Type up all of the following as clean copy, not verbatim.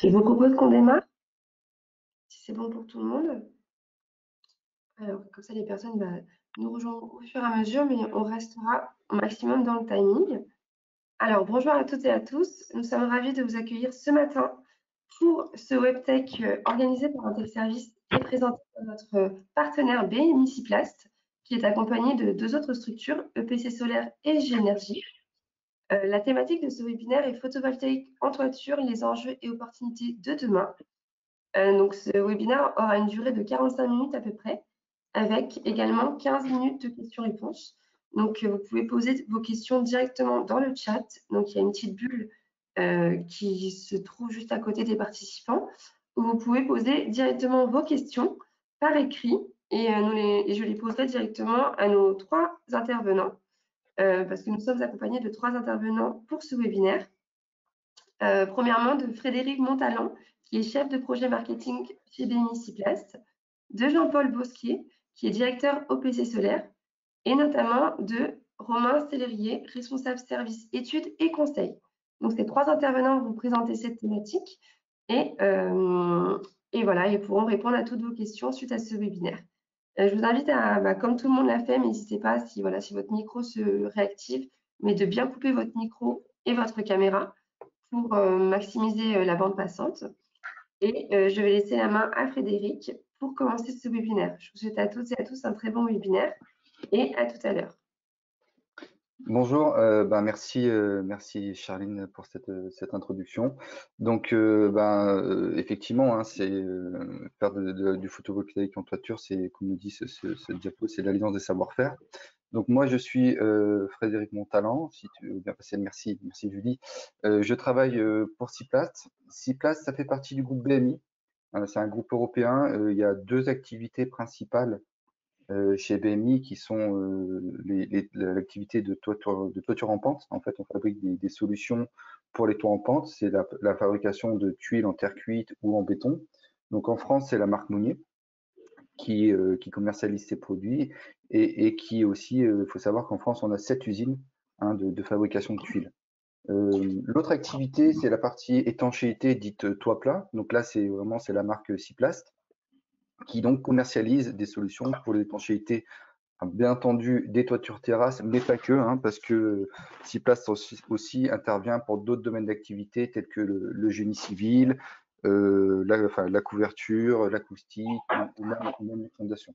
Je vous propose qu'on démarre, si c'est bon pour tout le monde. Alors, comme ça, les personnes nous rejoindront au fur et à mesure, mais on restera au maximum dans le timing. Alors, bonjour à toutes et à tous. Nous sommes ravis de vous accueillir ce matin pour ce WebTech organisé par Intelservice et présenté par notre partenaire BMI Ciplast, qui est accompagné de deux autres structures, EPC Solaire et G-Énergie. La thématique de ce webinaire est photovoltaïque en toiture, les enjeux et opportunités de demain. Donc, ce webinaire aura une durée de 45 minutes à peu près, avec également 15 minutes de questions-réponses. Donc, vous pouvez poser vos questions directement dans le chat. Donc, il y a une petite bulle qui se trouve juste à côté des participants, où vous pouvez poser directement vos questions par écrit et je les poserai directement à nos trois intervenants, parce que nous sommes accompagnés de trois intervenants pour ce webinaire. Premièrement, de Frédéric Montalan, qui est chef de projet marketing chez BMI Ciplast, de Jean-Paul Bosquier, qui est directeur OPC Solaire, et notamment de Romain Célérier, responsable service études et conseils. Donc, ces trois intervenants vont présenter cette thématique et voilà, ils pourront répondre à toutes vos questions suite à ce webinaire. Je vous invite à, comme tout le monde l'a fait, mais n'hésitez pas, si votre micro se réactive, mais de bien couper votre micro et votre caméra pour maximiser la bande passante. Et je vais laisser la main à Frédéric pour commencer ce webinaire. Je vous souhaite à toutes et à tous un très bon webinaire et à tout à l'heure. Bonjour, merci Charline pour cette introduction. Donc, effectivement, hein, faire du photovoltaïque en toiture, c'est comme nous dit ce diapo, c'est l'alliance des savoir-faire. Donc moi, je suis Frédéric Montalan, si tu veux bien passer, merci Julie. Je travaille pour Ciplast. Ciplast, ça fait partie du groupe BMI. C'est un groupe européen. Il y a deux activités principales chez BMI qui sont l'activité de toiture en pente. En fait, on fabrique des solutions pour les toits en pente. C'est la fabrication de tuiles en terre cuite ou en béton. Donc en France, c'est la marque Mounier qui commercialise ces produits et qui aussi, il faut savoir qu'en France, on a 7 usines de fabrication de tuiles. L'autre activité, c'est la partie étanchéité dite toit plat. Donc là, c'est la marque Ciplast qui donc commercialise des solutions pour l'étanchéité, bien entendu des toitures terrasses, mais pas que, parce que Ciplast aussi intervient pour d'autres domaines d'activité tels que le génie civil, la couverture, l'acoustique ou même les fondations.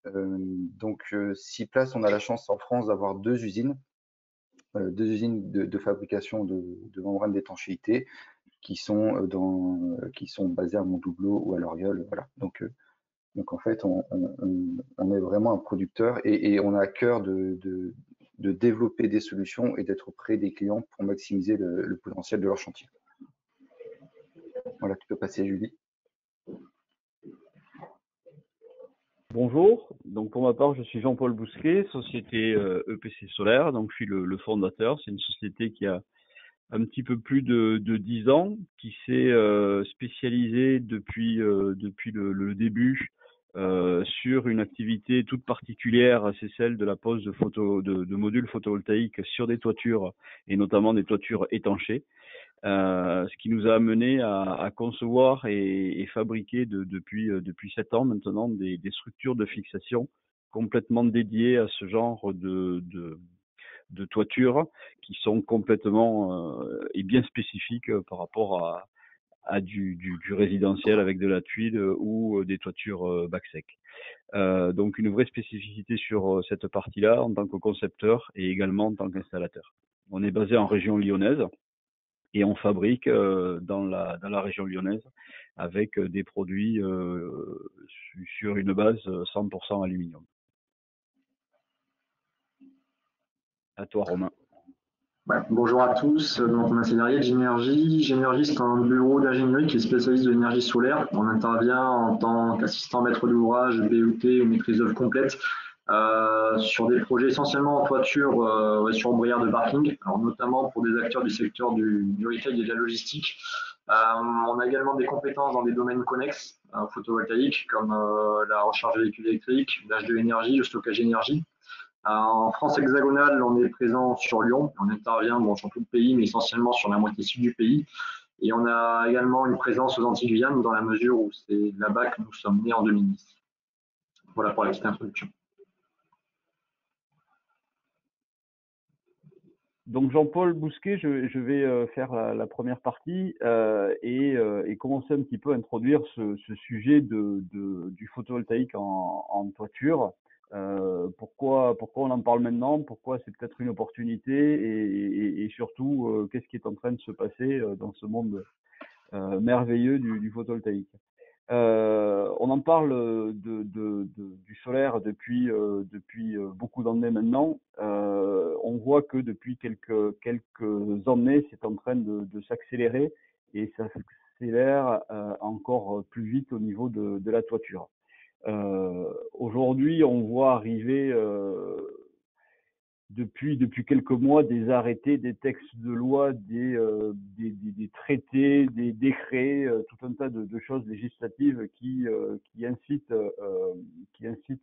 Donc Ciplast, on a la chance en France d'avoir deux usines de fabrication de membranes d'étanchéité qui sont basées à Montdoubleau ou à Loriol. Voilà. Donc en fait, on est vraiment un producteur et on a à cœur de développer des solutions et d'être auprès des clients pour maximiser le potentiel de leur chantier. Voilà, tu peux passer, Julie. Bonjour, donc pour ma part, je suis Jean-Paul Bousquet, société EPC Solaire, donc je suis le fondateur. C'est une société qui a un petit peu plus de 10 ans, qui s'est spécialisée depuis le début sur une activité toute particulière, c'est celle de la pose de modules photovoltaïques sur des toitures et notamment des toitures étanchées. Ce qui nous a amené à concevoir et fabriquer depuis 7 ans maintenant des structures de fixation complètement dédiées à ce genre de toitures qui sont complètement et bien spécifiques par rapport à du résidentiel avec de la tuile ou des toitures bac sec. Donc une vraie spécificité sur cette partie-là en tant que concepteur et également en tant qu'installateur. On est basé en région lyonnaise et on fabrique dans la région lyonnaise avec des produits sur une base 100% aluminium. À toi, Romain. Ouais, bonjour à tous, donc Romain Célérier de G-Énergie. G-Énergie, c'est un bureau d'ingénierie qui est spécialiste de l'énergie solaire. On intervient en tant qu'assistant maître d'ouvrage, BET ou maîtrise d'œuvre complète sur des projets essentiellement en toiture sur ombrière de parking, alors notamment pour des acteurs du secteur du retail et de la logistique. On a également des compétences dans des domaines connexes photovoltaïques comme la recharge des véhicules électriques, l'âge de l'énergie, le stockage d'énergie. En France hexagonale, on est présent sur Lyon. On intervient sur tout le pays, mais essentiellement sur la moitié sud du pays. Et on a également une présence aux Antilles-Guyane dans la mesure où c'est là-bas que nous sommes nés en 2010. Voilà pour la petite introduction. Donc Jean-Paul Bousquet, je vais faire la première partie et commencer un petit peu à introduire ce sujet du photovoltaïque en toiture. Pourquoi on en parle maintenant? Pourquoi c'est peut-être une opportunité et surtout qu'est-ce qui est en train de se passer dans ce monde merveilleux du photovoltaïque? On en parle du solaire depuis beaucoup d'années maintenant. On voit que depuis quelques années, c'est en train de s'accélérer et ça s'accélère encore plus vite au niveau de la toiture. Aujourd'hui, on voit arriver depuis quelques mois des arrêtés, des textes de loi, des traités, des décrets, tout un tas de choses législatives qui incitent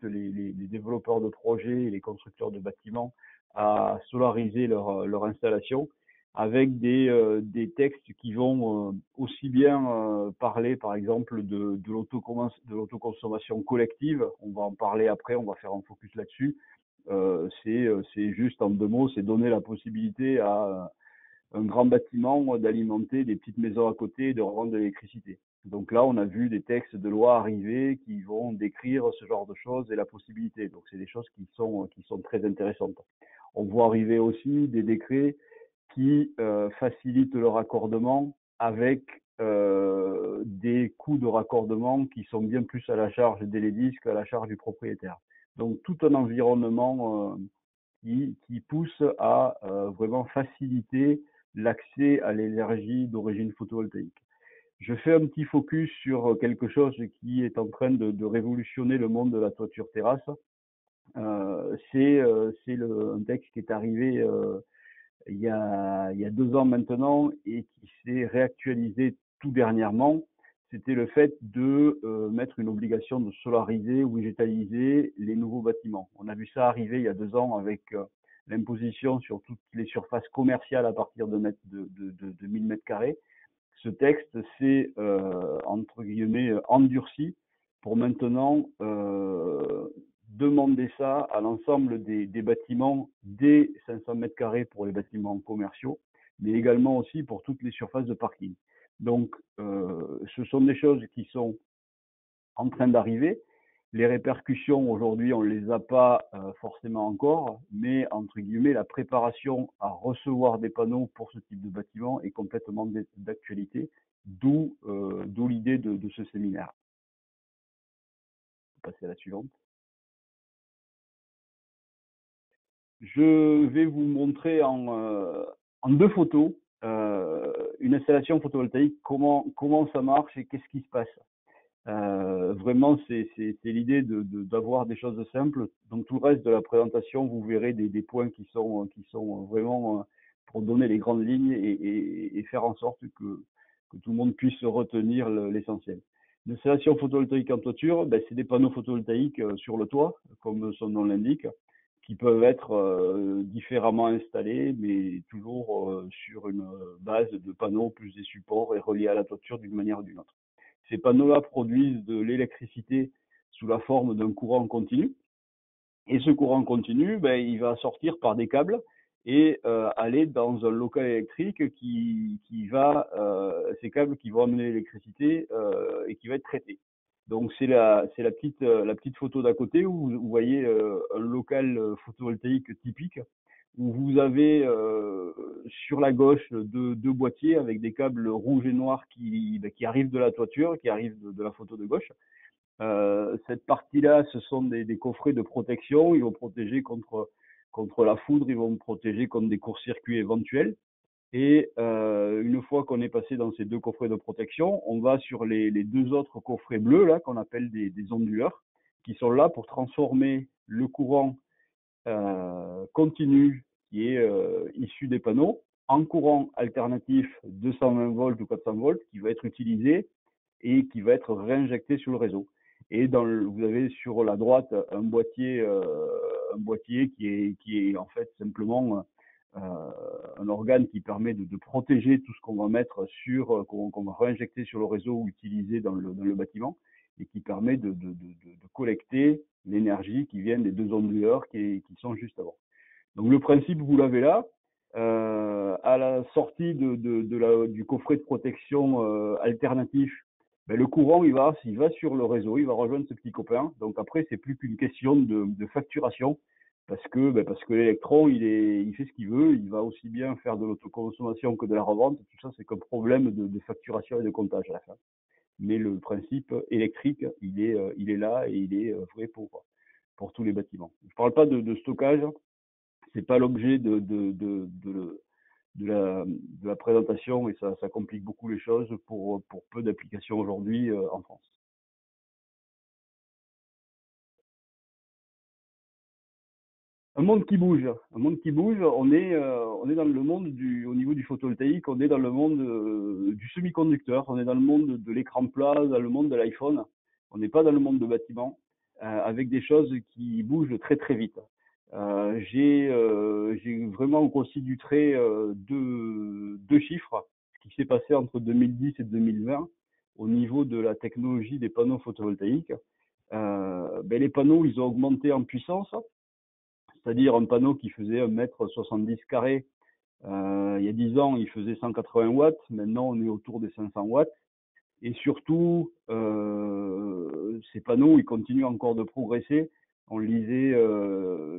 les développeurs de projets et les constructeurs de bâtiments à solariser leur installation avec des textes qui vont aussi bien parler par exemple de l'autoconsommation collective, on va en parler après, on va faire un focus là-dessus. C'est juste en 2 mots, c'est donner la possibilité à un grand bâtiment d'alimenter des petites maisons à côté et de revendre de l'électricité. Donc là, on a vu des textes de loi arriver qui vont décrire ce genre de choses et la possibilité. Donc c'est des choses qui sont très intéressantes. On voit arriver aussi des décrets qui facilitent le raccordement avec des coûts de raccordement qui sont bien plus à la charge d'Enedis qu'à la charge du propriétaire. Donc tout un environnement qui pousse à vraiment faciliter l'accès à l'énergie d'origine photovoltaïque. Je fais un petit focus sur quelque chose qui est en train de révolutionner le monde de la toiture terrasse. C'est un texte qui est arrivé il y a 2 ans maintenant et qui s'est réactualisé tout dernièrement. C'était le fait de mettre une obligation de solariser ou végétaliser les nouveaux bâtiments. On a vu ça arriver il y a 2 ans avec l'imposition sur toutes les surfaces commerciales à partir de 1000 mètres carrés. Ce texte s'est entre guillemets endurci pour maintenant demander ça à l'ensemble des bâtiments dès 500 mètres carrés pour les bâtiments commerciaux, mais également aussi pour toutes les surfaces de parking. Donc, ce sont des choses qui sont en train d'arriver. Les répercussions, aujourd'hui, on ne les a pas forcément encore, mais entre guillemets, la préparation à recevoir des panneaux pour ce type de bâtiment est complètement d'actualité, d'où l'idée de ce séminaire. On va passer à la suivante. Je vais vous montrer en 2 photos une installation photovoltaïque, comment ça marche et qu'est-ce qui se passe. Vraiment, c'est l'idée d'avoir des choses simples. Donc tout le reste de la présentation, vous verrez des points qui sont vraiment pour donner les grandes lignes et faire en sorte que tout le monde puisse retenir l'essentiel. L'installation photovoltaïque en toiture, c'est des panneaux photovoltaïques sur le toit, comme son nom l'indique, qui peuvent être différemment installés, mais toujours sur une base de panneaux plus des supports et reliés à la toiture d'une manière ou d'une autre. Ces panneaux-là produisent de l'électricité sous la forme d'un courant continu. Et ce courant continu, il va sortir par des câbles et aller dans un local électrique qui va, ces câbles qui vont amener l'électricité et qui va être traité. Donc c'est la petite photo d'à côté où vous voyez un local photovoltaïque typique où vous avez sur la gauche 2 boîtiers avec des câbles rouges et noirs qui arrivent de la toiture, qui arrivent de la photo de gauche. Cette partie-là, ce sont des coffrets de protection. Ils vont protéger contre la foudre, ils vont protéger contre des courts-circuits éventuels. Et une fois qu'on est passé dans ces 2 coffrets de protection, on va sur les 2 autres coffrets bleus là qu'on appelle des onduleurs, qui sont là pour transformer le courant continu qui est issu des panneaux en courant alternatif 220 volts ou 400 volts qui va être utilisé et qui va être réinjecté sur le réseau. Et vous avez sur la droite un boîtier qui est en fait simplement un organe qui permet de protéger tout ce qu'on va mettre sur, qu'on va réinjecter sur le réseau ou utiliser dans le bâtiment, et qui permet de collecter l'énergie qui vient des 2 onduleurs qui sont juste avant. Donc le principe, vous l'avez là. À la sortie du coffret de protection alternatif, ben, le courant, il va sur le réseau, il va rejoindre ce petit copain. Donc après, c'est plus qu'une question de facturation, parce que l'électron, il fait ce qu'il veut, il va aussi bien faire de l'autoconsommation que de la revente. Tout ça, c'est qu'un problème de facturation et de comptage à la fin. Mais le principe électrique, il est là et il est vrai pour tous les bâtiments. Je ne parle pas de stockage, c'est pas l'objet de la présentation, et ça complique beaucoup les choses pour peu d'applications aujourd'hui en France. Un monde qui bouge. On est dans le monde au niveau du photovoltaïque, on est dans le monde du semi-conducteur, on est dans le monde de l'écran plat, dans le monde de l'iPhone. On n'est pas dans le monde de bâtiment, avec des choses qui bougent très très vite. J'ai vraiment grossi du trait deux chiffres, ce qui s'est passé entre 2010 et 2020 au niveau de la technologie des panneaux photovoltaïques. Les panneaux, ils ont augmenté en puissance. C'est-à-dire un panneau qui faisait 1,70 m carré, il y a 10 ans, il faisait 180 watts. Maintenant, on est autour des 500 watts. Et surtout, ces panneaux, ils continuent encore de progresser. On le lisait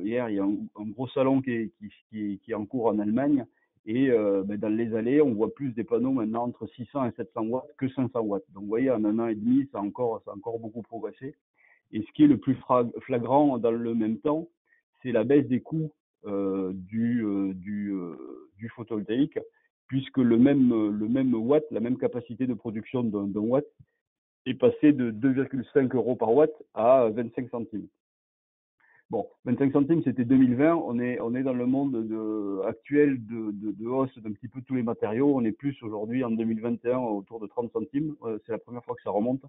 hier, il y a un gros salon qui est en cours en Allemagne. Et dans les allées, on voit plus des panneaux maintenant entre 600 et 700 watts que 500 watts. Donc, vous voyez, en 1 an et demi, ça a encore beaucoup progressé. Et ce qui est le plus flagrant dans le même temps, c'est la baisse des coûts du photovoltaïque, puisque le même watt, la même capacité de production d'un watt, est passé de 2,5 € par watt à 25 centimes. Bon, 25 centimes, c'était 2020. On est dans le monde actuel de hausse d'un petit peu tous les matériaux. On est plus aujourd'hui en 2021 autour de 30 centimes. C'est la première fois que ça remonte,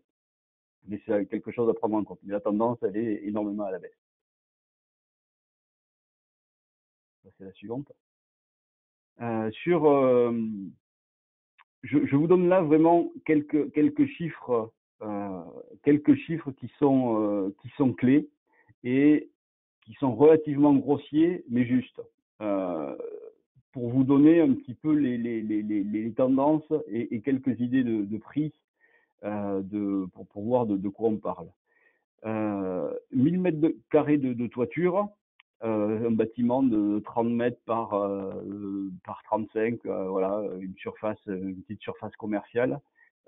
mais c'est quelque chose à prendre en compte. Mais la tendance, elle est énormément à la baisse. C'est la suivante. Je vous donne là vraiment quelques chiffres qui sont clés et qui sont relativement grossiers mais justes, pour vous donner un petit peu les tendances et quelques idées de prix, pour voir de quoi on parle. 1000 mètres carrés de toiture, un bâtiment de 30 mètres par 35, voilà, une petite surface commerciale.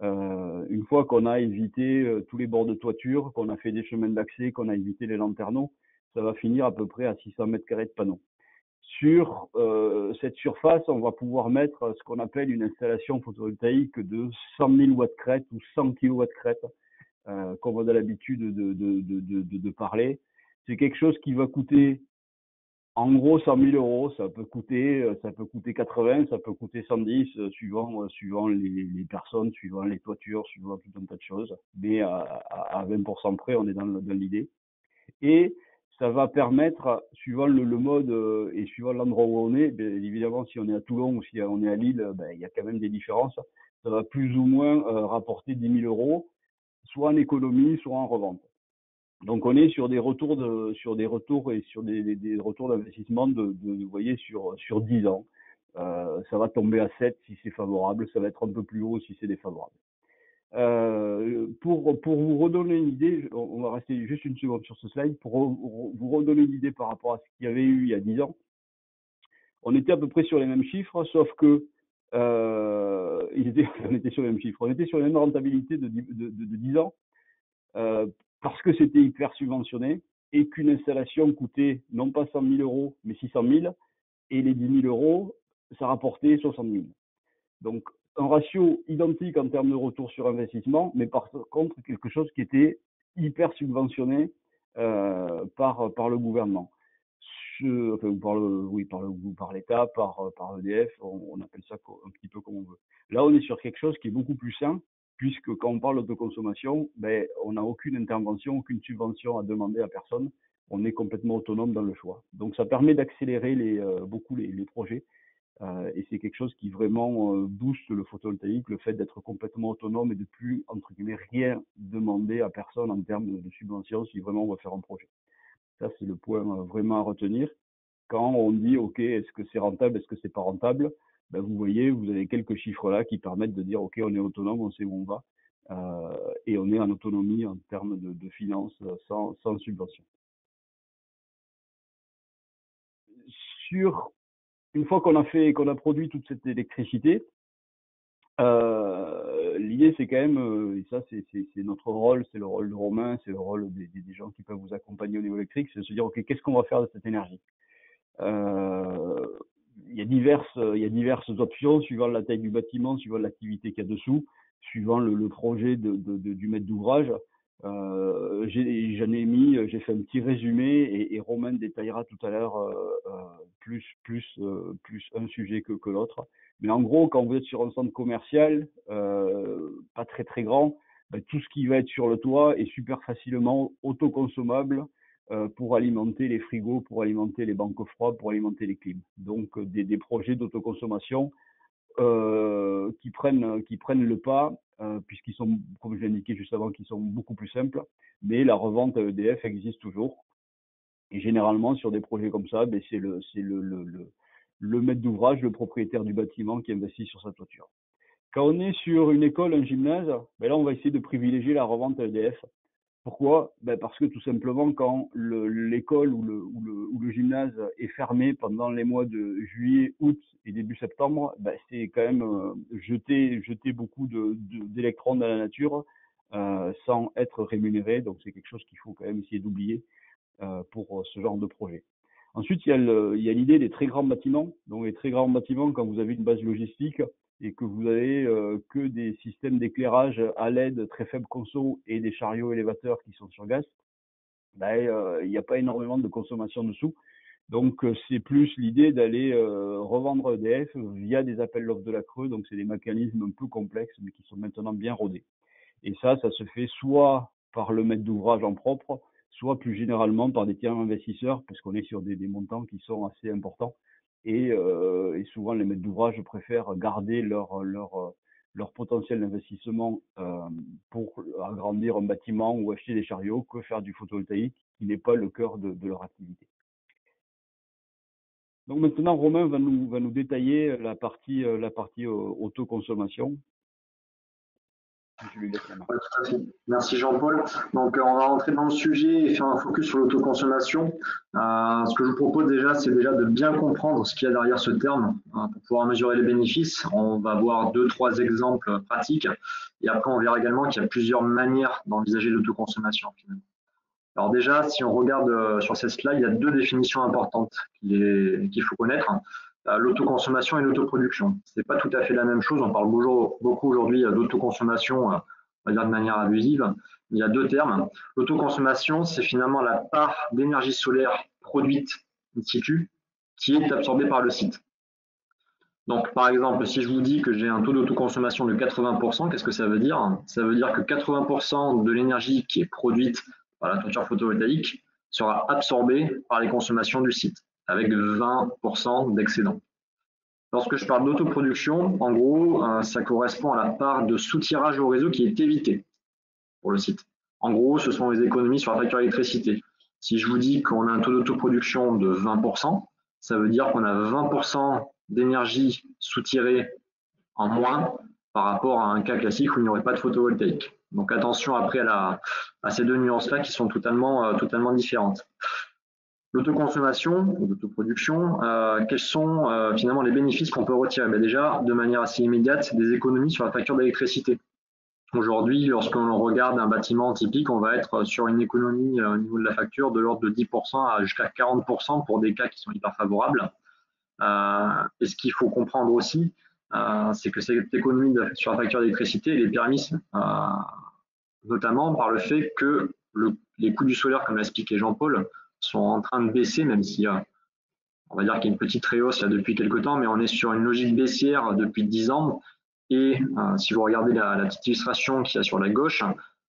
Une fois qu'on a évité tous les bords de toiture, qu'on a fait des chemins d'accès, qu'on a évité les lanterneaux, ça va finir à peu près à 600 mètres carrés de panneaux. Sur cette surface, on va pouvoir mettre ce qu'on appelle une installation photovoltaïque de 100 000 watts crête ou 100 kW crête, comme on a l'habitude de parler. C'est quelque chose qui va coûter en gros 100 000 €. Ça peut coûter 80, ça peut coûter 110, suivant les personnes, suivant les toitures, suivant tout un tas de choses. Mais à 20% près, on est dans l'idée. Et ça va permettre, suivant le mode et suivant l'endroit où on est, bien évidemment, si on est à Toulon ou si on est à Lille, il y a quand même des différences. Ça va plus ou moins rapporter 10 000 €, soit en économie, soit en revente. Donc on est sur des retours et sur des retours d'investissement vous voyez, sur 10 ans. Ça va tomber à 7 si c'est favorable, ça va être un peu plus haut si c'est défavorable. Pour vous redonner une idée, on va rester juste une seconde sur ce slide, pour vous redonner une idée par rapport à ce qu'il y avait eu il y a 10 ans. On était à peu près sur les mêmes chiffres, sauf que on était sur les mêmes chiffres. On était sur les mêmes rentabilités de 10 ans, parce que c'était hyper subventionné et qu'une installation coûtait non pas 100 000 € mais 600 000, et les 10 000 €, ça rapportait 60 000. Donc un ratio identique en termes de retour sur investissement, mais par contre quelque chose qui était hyper subventionné par le gouvernement. Par l'État, par EDF, on appelle ça un petit peu comme on veut. Là, on est sur quelque chose qui est beaucoup plus sain, puisque quand on parle d'autoconsommation, on n'a aucune intervention, aucune subvention à demander à personne. on est complètement autonome dans le choix. Donc ça permet d'accélérer beaucoup les projets. Et c'est quelque chose qui vraiment booste le photovoltaïque, le fait d'être complètement autonome et de plus, entre guillemets, rien demander à personne en termes de subventions si vraiment on va faire un projet. Ça, c'est le point vraiment à retenir. Quand on dit, OK, est-ce que c'est rentable, est-ce que c'est pas rentable, ben, vous voyez, vous avez quelques chiffres là qui permettent de dire, OK, on est autonome, on sait où on va, et on est en autonomie en termes de finances sans subvention. Une fois qu'on a produit toute cette électricité, l'idée c'est quand même, et ça c'est notre rôle, c'est le rôle de Romain, c'est le rôle des gens qui peuvent vous accompagner au niveau électrique, c'est de se dire ok, qu'est-ce qu'on va faire de cette énergie? Il y a diverses options suivant la taille du bâtiment, suivant l'activité qu'il y a dessous, suivant le projet du maître d'ouvrage. J'ai fait un petit résumé et Romain détaillera tout à l'heure plus un sujet que l'autre. Mais en gros, quand vous êtes sur un centre commercial, pas très très grand, ben, tout ce qui va être sur le toit est super facilement autoconsommable pour alimenter les frigos, pour alimenter les banques froides, pour alimenter les clims. Donc des projets d'autoconsommation qui prennent le pas, puisqu'ils sont, comme je l'ai indiqué juste avant, qui sont beaucoup plus simples, mais la revente à EDF existe toujours. Et généralement, sur des projets comme ça, ben, c'est le maître d'ouvrage, le propriétaire du bâtiment qui investit sur sa toiture. Quand on est sur une école, un gymnase, ben là, on va essayer de privilégier la revente à EDF. Pourquoi? Ben parce que tout simplement, quand l'école ou le gymnase est fermé pendant les mois de juillet, août et début septembre, ben c'est quand même jeter beaucoup d'électrons dans la nature sans être rémunéré. Donc c'est quelque chose qu'il faut quand même essayer d'oublier pour ce genre de projet. Ensuite, il y a l'idée des très grands bâtiments. Donc les très grands bâtiments, quand vous avez une base logistique et que vous avez que des systèmes d'éclairage à LED très faible conso et des chariots élévateurs qui sont sur gaz, ben, il n'y a pas énormément de consommation dessous. Donc c'est plus l'idée d'aller revendre EDF via des appels d'offres de la Creux. Donc c'est des mécanismes un peu complexes mais qui sont maintenant bien rodés. Et ça se fait soit par le maître d'ouvrage en propre, soit plus généralement par des tiers investisseurs, parce qu'on est sur des montants qui sont assez importants. Et souvent, les maîtres d'ouvrage préfèrent garder leur potentiel d'investissement pour agrandir un bâtiment ou acheter des chariots que faire du photovoltaïque, qui n'est pas le cœur de leur activité. Donc maintenant, Romain va nous détailler la partie autoconsommation. Je lui laisse la main. Ouais, tout à fait. Merci Jean-Paul. Donc on va rentrer dans le sujet et faire un focus sur l'autoconsommation. Ce que je vous propose déjà, c'est déjà de bien comprendre ce qu'il y a derrière ce terme pour pouvoir mesurer les bénéfices. On va voir 2-3 exemples pratiques et après on verra également qu'il y a plusieurs manières d'envisager l'autoconsommation finalement. Alors déjà, si on regarde sur cette slide, il y a 2 définitions importantes qu'il faut connaître. L'autoconsommation et l'autoproduction. Ce n'est pas tout à fait la même chose. On parle beaucoup aujourd'hui d'autoconsommation, on va dire de manière abusive. Il y a 2 termes. L'autoconsommation, c'est finalement la part d'énergie solaire produite in situ qui est absorbée par le site. Donc, par exemple, si je vous dis que j'ai un taux d'autoconsommation de 80%, qu'est-ce que ça veut dire? Ça veut dire que 80% de l'énergie qui est produite par la toiture photovoltaïque sera absorbée par les consommations du site, avec 20% d'excédent. Lorsque je parle d'autoproduction, en gros, ça correspond à la part de soutirage au réseau qui est évitée pour le site. En gros, ce sont les économies sur la facture d'électricité. Si je vous dis qu'on a un taux d'autoproduction de 20%, ça veut dire qu'on a 20% d'énergie soutirée en moins par rapport à un cas classique où il n'y aurait pas de photovoltaïque. Donc attention après à ces 2 nuances-là qui sont totalement différentes. L'autoconsommation ou l'autoproduction, quels sont finalement les bénéfices qu'on peut retirer? Déjà, de manière assez immédiate, des économies sur la facture d'électricité. Aujourd'hui, lorsqu'on regarde un bâtiment typique, on va être sur une économie au niveau de la facture de l'ordre de 10% à jusqu'à 40% pour des cas qui sont hyper favorables. Et ce qu'il faut comprendre aussi, c'est que cette économie sur la facture d'électricité est permise notamment par le fait que les coûts du solaire, comme l'a expliqué Jean-Paul, sont en train de baisser, même si on va dire qu'il y a une petite réhausse là depuis quelques temps, mais on est sur une logique baissière depuis 10 ans. Et si vous regardez la petite illustration qu'il y a sur la gauche,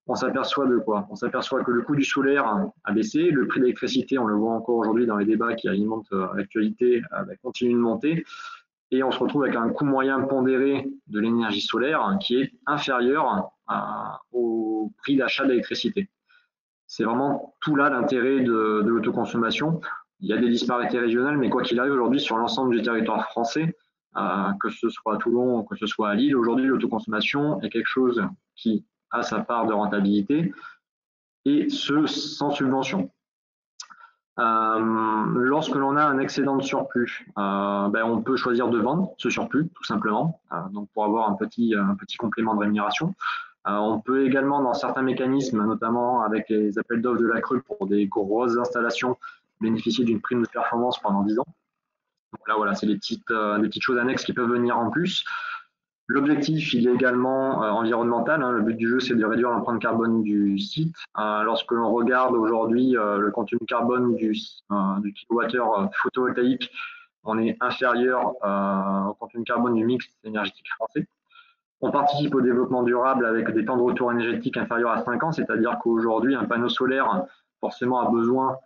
on s'aperçoit de quoi? On s'aperçoit que le coût du solaire a baissé, le prix de l'électricité, on le voit encore aujourd'hui dans les débats qui alimentent l'actualité, continue de monter, et on se retrouve avec un coût moyen pondéré de l'énergie solaire qui est inférieur au prix d'achat d'électricité. C'est vraiment tout là l'intérêt de l'autoconsommation. Il y a des disparités régionales, mais quoi qu'il arrive aujourd'hui sur l'ensemble du territoire français, que ce soit à Toulon ou que ce soit à Lille, aujourd'hui l'autoconsommation est quelque chose qui a sa part de rentabilité, et ce sans subvention. Lorsque l'on a un excédent de surplus, on peut choisir de vendre ce surplus tout simplement, donc pour avoir un petit complément de rémunération. On peut également, dans certains mécanismes, notamment avec les appels d'offres de la CRE pour des grosses installations, bénéficier d'une prime de performance pendant 10 ans. Donc là, voilà, c'est des petites choses annexes qui peuvent venir en plus. L'objectif, il est également environnemental. Le but du jeu, c'est de réduire l'empreinte carbone du site. Lorsque l'on regarde aujourd'hui le contenu carbone du kilowattheure photovoltaïque, on est inférieur au contenu carbone du mix énergétique français. On participe au développement durable avec des temps de retour énergétique inférieurs à 5 ans, c'est-à-dire qu'aujourd'hui, un panneau solaire, forcément, a besoin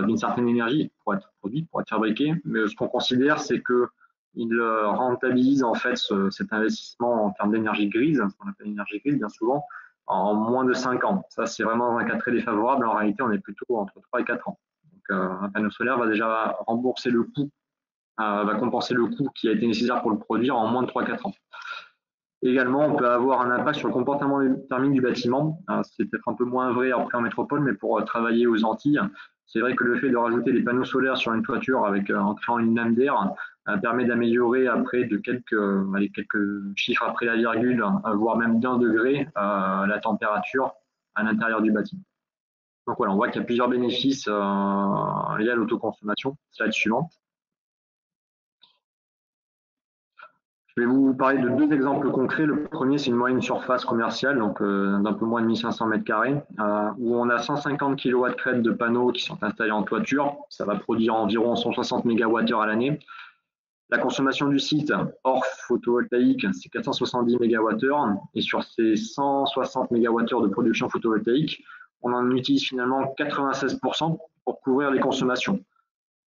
d'une certaine énergie pour être produit, pour être fabriqué. Mais ce qu'on considère, c'est qu'il rentabilise en fait cet investissement en termes d'énergie grise, ce qu'on appelle l'énergie grise bien souvent, en moins de 5 ans. Ça, c'est vraiment un cas très défavorable. En réalité, on est plutôt entre 3 et 4 ans. Donc, un panneau solaire va déjà rembourser le coût, va compenser le coût qui a été nécessaire pour le produire en moins de 3-4 ans. Également, on peut avoir un impact sur le comportement thermique du bâtiment. C'est peut-être un peu moins vrai après en métropole, mais pour travailler aux Antilles, c'est vrai que le fait de rajouter des panneaux solaires sur une toiture en créant une lame d'air permet d'améliorer après de quelques chiffres après la virgule, voire même d'1 degré, la température à l'intérieur du bâtiment. Donc voilà, on voit qu'il y a plusieurs bénéfices liés à l'autoconsommation. Slide suivante. Je vais vous parler de 2 exemples concrets. Le premier, c'est une moyenne surface commerciale, donc d'un peu moins de 1500 m², où on a 150 kW crête de panneaux qui sont installés en toiture. Ça va produire environ 160 MWh à l'année. La consommation du site hors photovoltaïque, c'est 470 MWh. Et sur ces 160 MWh de production photovoltaïque, on en utilise finalement 96% pour couvrir les consommations.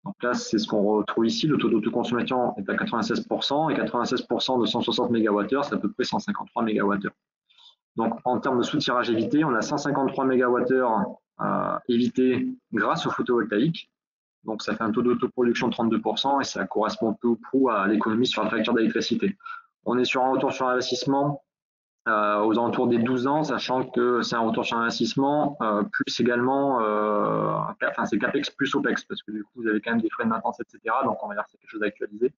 Donc là, c'est ce qu'on retrouve ici. Le taux d'autoconsommation est à 96%, et 96% de 160 MWh, c'est à peu près 153 MWh. Donc en termes de sous-tirage évité, on a 153 MWh évités grâce au photovoltaïque. Donc ça fait un taux d'autoproduction de 32%, et ça correspond peu ou prou à l'économie sur la facture d'électricité. On est sur un retour sur investissement aux alentours des 12 ans, sachant que c'est un retour sur investissement plus également, c'est CAPEX plus OPEX, parce que du coup, vous avez quand même des frais de maintenance, etc. Donc, on va dire que c'est quelque chose d'actualisé.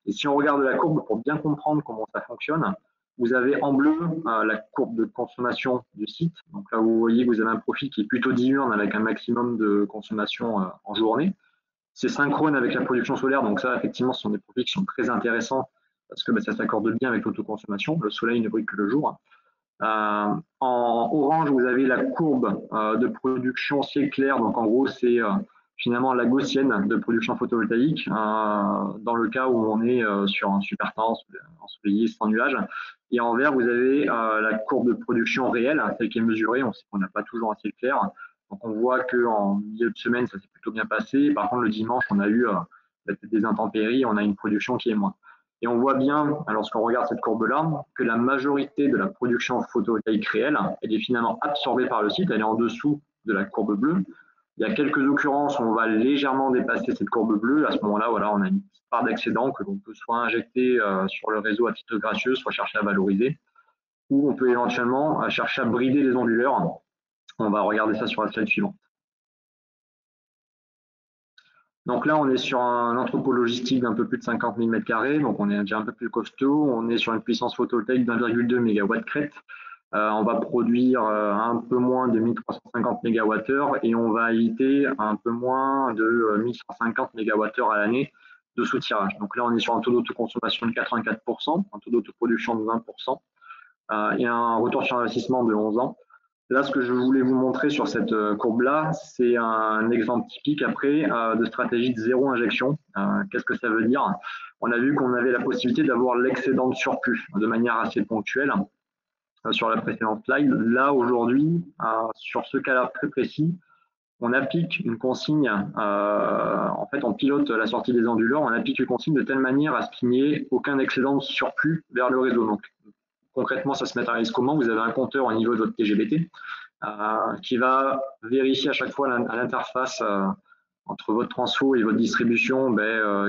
Et si on regarde la courbe pour bien comprendre comment ça fonctionne, vous avez en bleu la courbe de consommation du site. Donc là, vous voyez que vous avez un profil qui est plutôt diurne avec un maximum de consommation en journée. C'est synchrone avec la production solaire, donc ça, effectivement, ce sont des profils qui sont très intéressants parce que ça s'accorde bien avec l'autoconsommation. Le soleil ne brille que le jour. En orange, vous avez la courbe de production ciel clair. Donc en gros, c'est finalement la gaussienne de production photovoltaïque dans le cas où on est sur un super temps ensoleillé sans nuage. Et en vert, vous avez la courbe de production réelle, celle qui est mesurée. On sait qu'on n'a pas toujours un ciel clair. Donc on voit qu'en milieu de semaine, ça s'est plutôt bien passé. Par contre, le dimanche, on a eu des intempéries, on a une production qui est moins. Et on voit bien, lorsqu'on regarde cette courbe-là, que la majorité de la production photovoltaïque réelle, elle est finalement absorbée par le site, elle est en dessous de la courbe bleue. Il y a quelques occurrences où on va légèrement dépasser cette courbe bleue. À ce moment-là, voilà, on a une petite part d'excédent que l'on peut soit injecter sur le réseau à titre gracieux, soit chercher à valoriser, ou on peut éventuellement chercher à brider les onduleurs. On va regarder ça sur la slide suivante. Donc là, on est sur un entrepôt logistique d'un peu plus de 50 000 m², donc on est déjà un peu plus costaud. On est sur une puissance photovoltaïque d'1,2 MW crête. On va produire un peu moins de 1350 MWh et on va éviter un peu moins de 1150 MWh à l'année de sous-tirage. Donc là, on est sur un taux d'autoconsommation de 84%, un taux d'autoproduction de 20% et un retour sur investissement de 11 ans. Là, ce que je voulais vous montrer sur cette courbe-là, c'est un exemple typique après de stratégie de zéro injection. Qu'est-ce que ça veut dire? On a vu qu'on avait la possibilité d'avoir l'excédent de surplus de manière assez ponctuelle. sur la précédente slide. Là, aujourd'hui, sur ce cas-là très précis, on applique une consigne, en fait, on pilote la sortie des onduleurs, on applique une consigne de telle manière à ce qu'il n'y ait aucun excédent de surplus vers le réseau. Donc, concrètement, ça se matérialise comment? Vous avez un compteur au niveau de votre TGBT qui va vérifier à chaque fois à l'interface entre votre transfo et votre distribution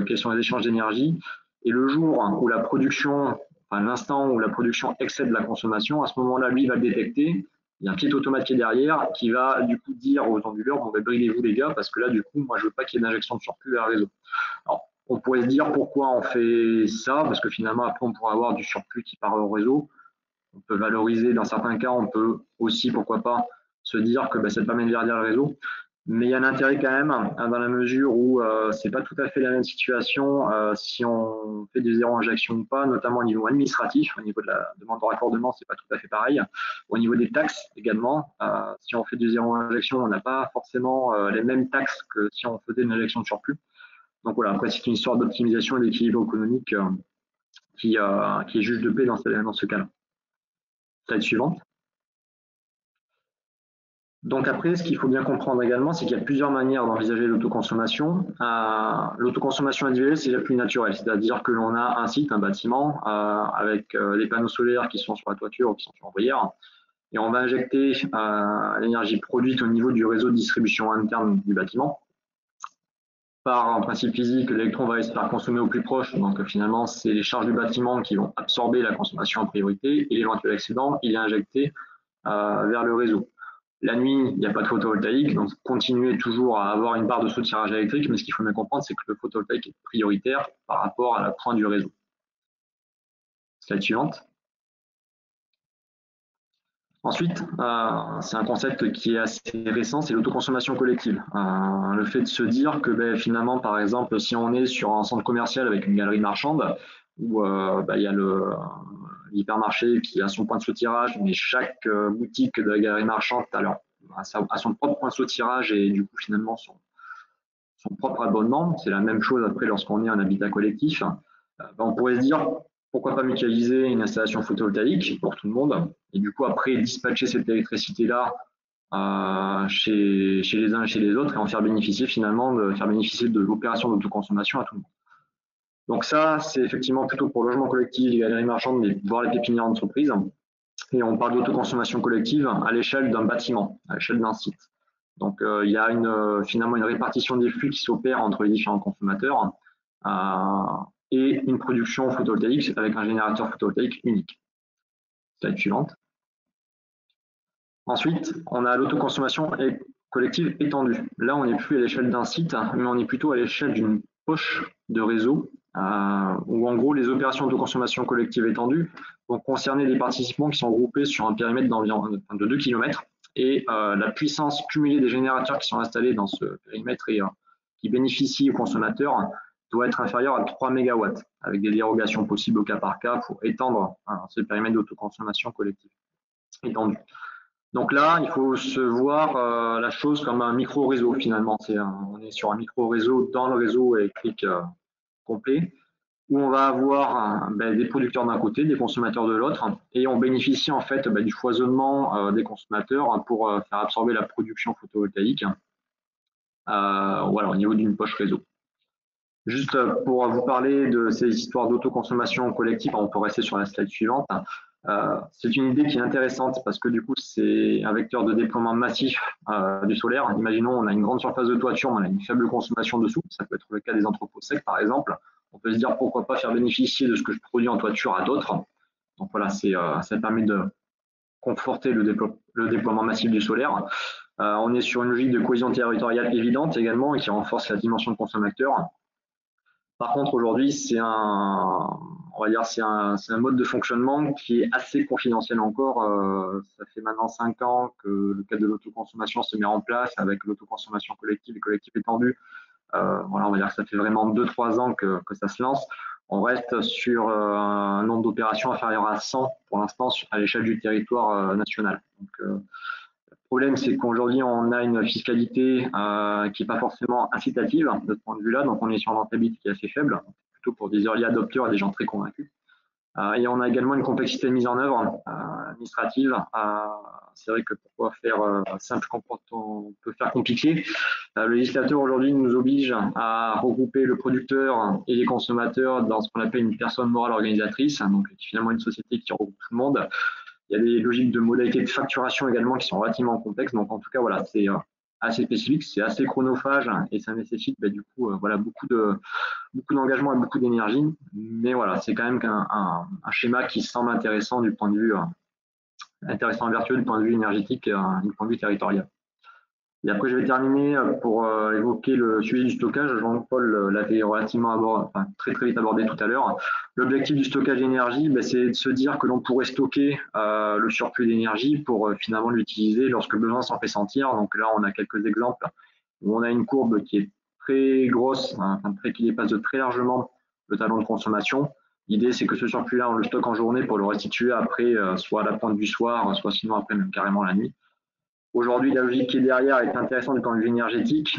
quels sont les échanges d'énergie. Et le jour où la production, enfin l'instant où la production excède la consommation, à ce moment-là, lui va le détecter. Il y a un petit automate qui est derrière qui va du coup dire aux onduleurs, bon, brûlez-vous les gars, parce que là, du coup, moi, je veux pas qu'il y ait d'injection de surplus vers le réseau. Alors, on pourrait se dire pourquoi on fait ça, parce que finalement, après, on pourra avoir du surplus qui part au réseau. On peut valoriser, dans certains cas, on peut aussi, pourquoi pas, se dire que ça permet de verdir le réseau. Mais il y a un intérêt quand même, dans la mesure où c'est pas tout à fait la même situation si on fait des zéro injection ou pas, notamment au niveau administratif, au niveau de la demande de raccordement, c'est pas tout à fait pareil. Au niveau des taxes également, si on fait du zéro injection, on n'a pas forcément les mêmes taxes que si on faisait une injection de surplus. Donc voilà, après c'est une histoire d'optimisation et d'équilibre économique qui est juge de paix dans ce cas-là. Slide suivante. Donc après, ce qu'il faut bien comprendre également, c'est qu'il y a plusieurs manières d'envisager l'autoconsommation. L'autoconsommation individuelle, c'est la plus naturelle, c'est-à-dire que l'on a un site, un bâtiment, avec des panneaux solaires qui sont sur la toiture ou qui sont sur l'ombrière, et on va injecter l'énergie produite au niveau du réseau de distribution interne du bâtiment. Par un principe physique, l'électron va se faire consommer au plus proche, donc finalement, c'est les charges du bâtiment qui vont absorber la consommation en priorité, et l'éventuel excédent, il est injecté vers le réseau. La nuit, il n'y a pas de photovoltaïque, donc continuez toujours à avoir une barre de soutirage électrique, mais ce qu'il faut bien comprendre, c'est que le photovoltaïque est prioritaire par rapport à la pointe du réseau. Slide suivante. Ensuite, c'est un concept qui est assez récent, c'est l'autoconsommation collective. Le fait de se dire que finalement, par exemple, si on est sur un centre commercial avec une galerie marchande, où il y a l'hypermarché qui a son point de soutirage, mais chaque boutique de la galerie marchande a son propre point de soutirage et du coup finalement son propre abonnement. C'est la même chose après lorsqu'on est en habitat collectif. On pourrait se dire pourquoi pas mutualiser une installation photovoltaïque pour tout le monde et du coup après dispatcher cette électricité-là chez les uns et chez les autres et en faire bénéficier finalement de l'opération d'autoconsommation à tout le monde. Donc ça, c'est effectivement plutôt pour le logement collectif, les galeries marchandes, voire les pépinières d'entreprise. Et on parle d'autoconsommation collective à l'échelle d'un bâtiment, à l'échelle d'un site. Donc il y a finalement une répartition des flux qui s'opère entre les différents consommateurs et une production photovoltaïque avec un générateur photovoltaïque unique. Slide suivante. Ensuite, on a l'autoconsommation collective étendue. Là, on n'est plus à l'échelle d'un site, mais on est plutôt à l'échelle d'une poche de réseau où en gros les opérations de consommation collective étendue vont concerner des participants qui sont groupés sur un périmètre d'environ de 2 km et la puissance cumulée des générateurs qui sont installés dans ce périmètre et qui bénéficient aux consommateurs doit être inférieure à 3 MW avec des dérogations possibles au cas par cas pour étendre ce périmètre d'autoconsommation collective étendue. Donc là, il faut se voir la chose comme un micro-réseau finalement. On est sur un micro-réseau dans le réseau électrique complet, où on va avoir des producteurs d'un côté, des consommateurs de l'autre, et on bénéficie en fait du foisonnement des consommateurs pour faire absorber la production photovoltaïque au niveau d'une poche réseau. Juste pour vous parler de ces histoires d'autoconsommation collective, on peut rester sur la slide suivante. C'est une idée qui est intéressante parce que du coup, c'est un vecteur de déploiement massif du solaire. Imaginons, on a une grande surface de toiture, mais on a une faible consommation dessous. Ça peut être le cas des entrepôts secs, par exemple. On peut se dire pourquoi pas faire bénéficier de ce que je produis en toiture à d'autres. Donc voilà, ça permet de conforter le déploiement massif du solaire. On est sur une logique de cohésion territoriale évidente également et qui renforce la dimension de consommateur. Par contre, aujourd'hui, c'est un mode de fonctionnement qui est assez confidentiel encore. Ça fait maintenant 5 ans que le cadre de l'autoconsommation se met en place avec l'autoconsommation collective et collective étendue. On va dire que ça fait vraiment 2-3 ans que ça se lance. On reste sur un nombre d'opérations inférieur à 100 pour l'instant à l'échelle du territoire national. Donc, le problème, c'est qu'aujourd'hui, on a une fiscalité qui n'est pas forcément incitative de ce point de vue-là. Donc, on est sur une rentabilité qui est assez faible, plutôt pour des early adopteurs et des gens très convaincus. Et on a également une complexité de mise en œuvre administrative. C'est vrai que pourquoi faire simple quand on peut faire compliqué. Le législateur aujourd'hui nous oblige à regrouper le producteur et les consommateurs dans ce qu'on appelle une personne morale organisatrice, donc finalement une société qui regroupe tout le monde. Il y a des logiques de modalités de facturation également qui sont relativement complexes. Donc en tout cas, voilà, c'est assez spécifique, c'est assez chronophage et ça nécessite du coup voilà, beaucoup d'engagement et beaucoup d'énergie. Mais voilà, c'est quand même un schéma qui semble intéressant du point de vue intéressant et vertueux du point de vue énergétique et du point de vue territorial. Et après, je vais terminer pour évoquer le sujet du stockage. Jean-Paul l'avait relativement très vite abordé tout à l'heure. L'objectif du stockage d'énergie, c'est de se dire que l'on pourrait stocker le surplus d'énergie pour finalement l'utiliser lorsque le besoin s'en fait sentir. Donc là, on a quelques exemples où on a une courbe qui est très grosse, qui dépasse de très largement le talon de consommation. L'idée, c'est que ce surplus-là, on le stocke en journée pour le restituer après, soit à la pointe du soir, soit sinon après même carrément la nuit. Aujourd'hui, la logique qui est derrière est intéressante du point de vue énergétique.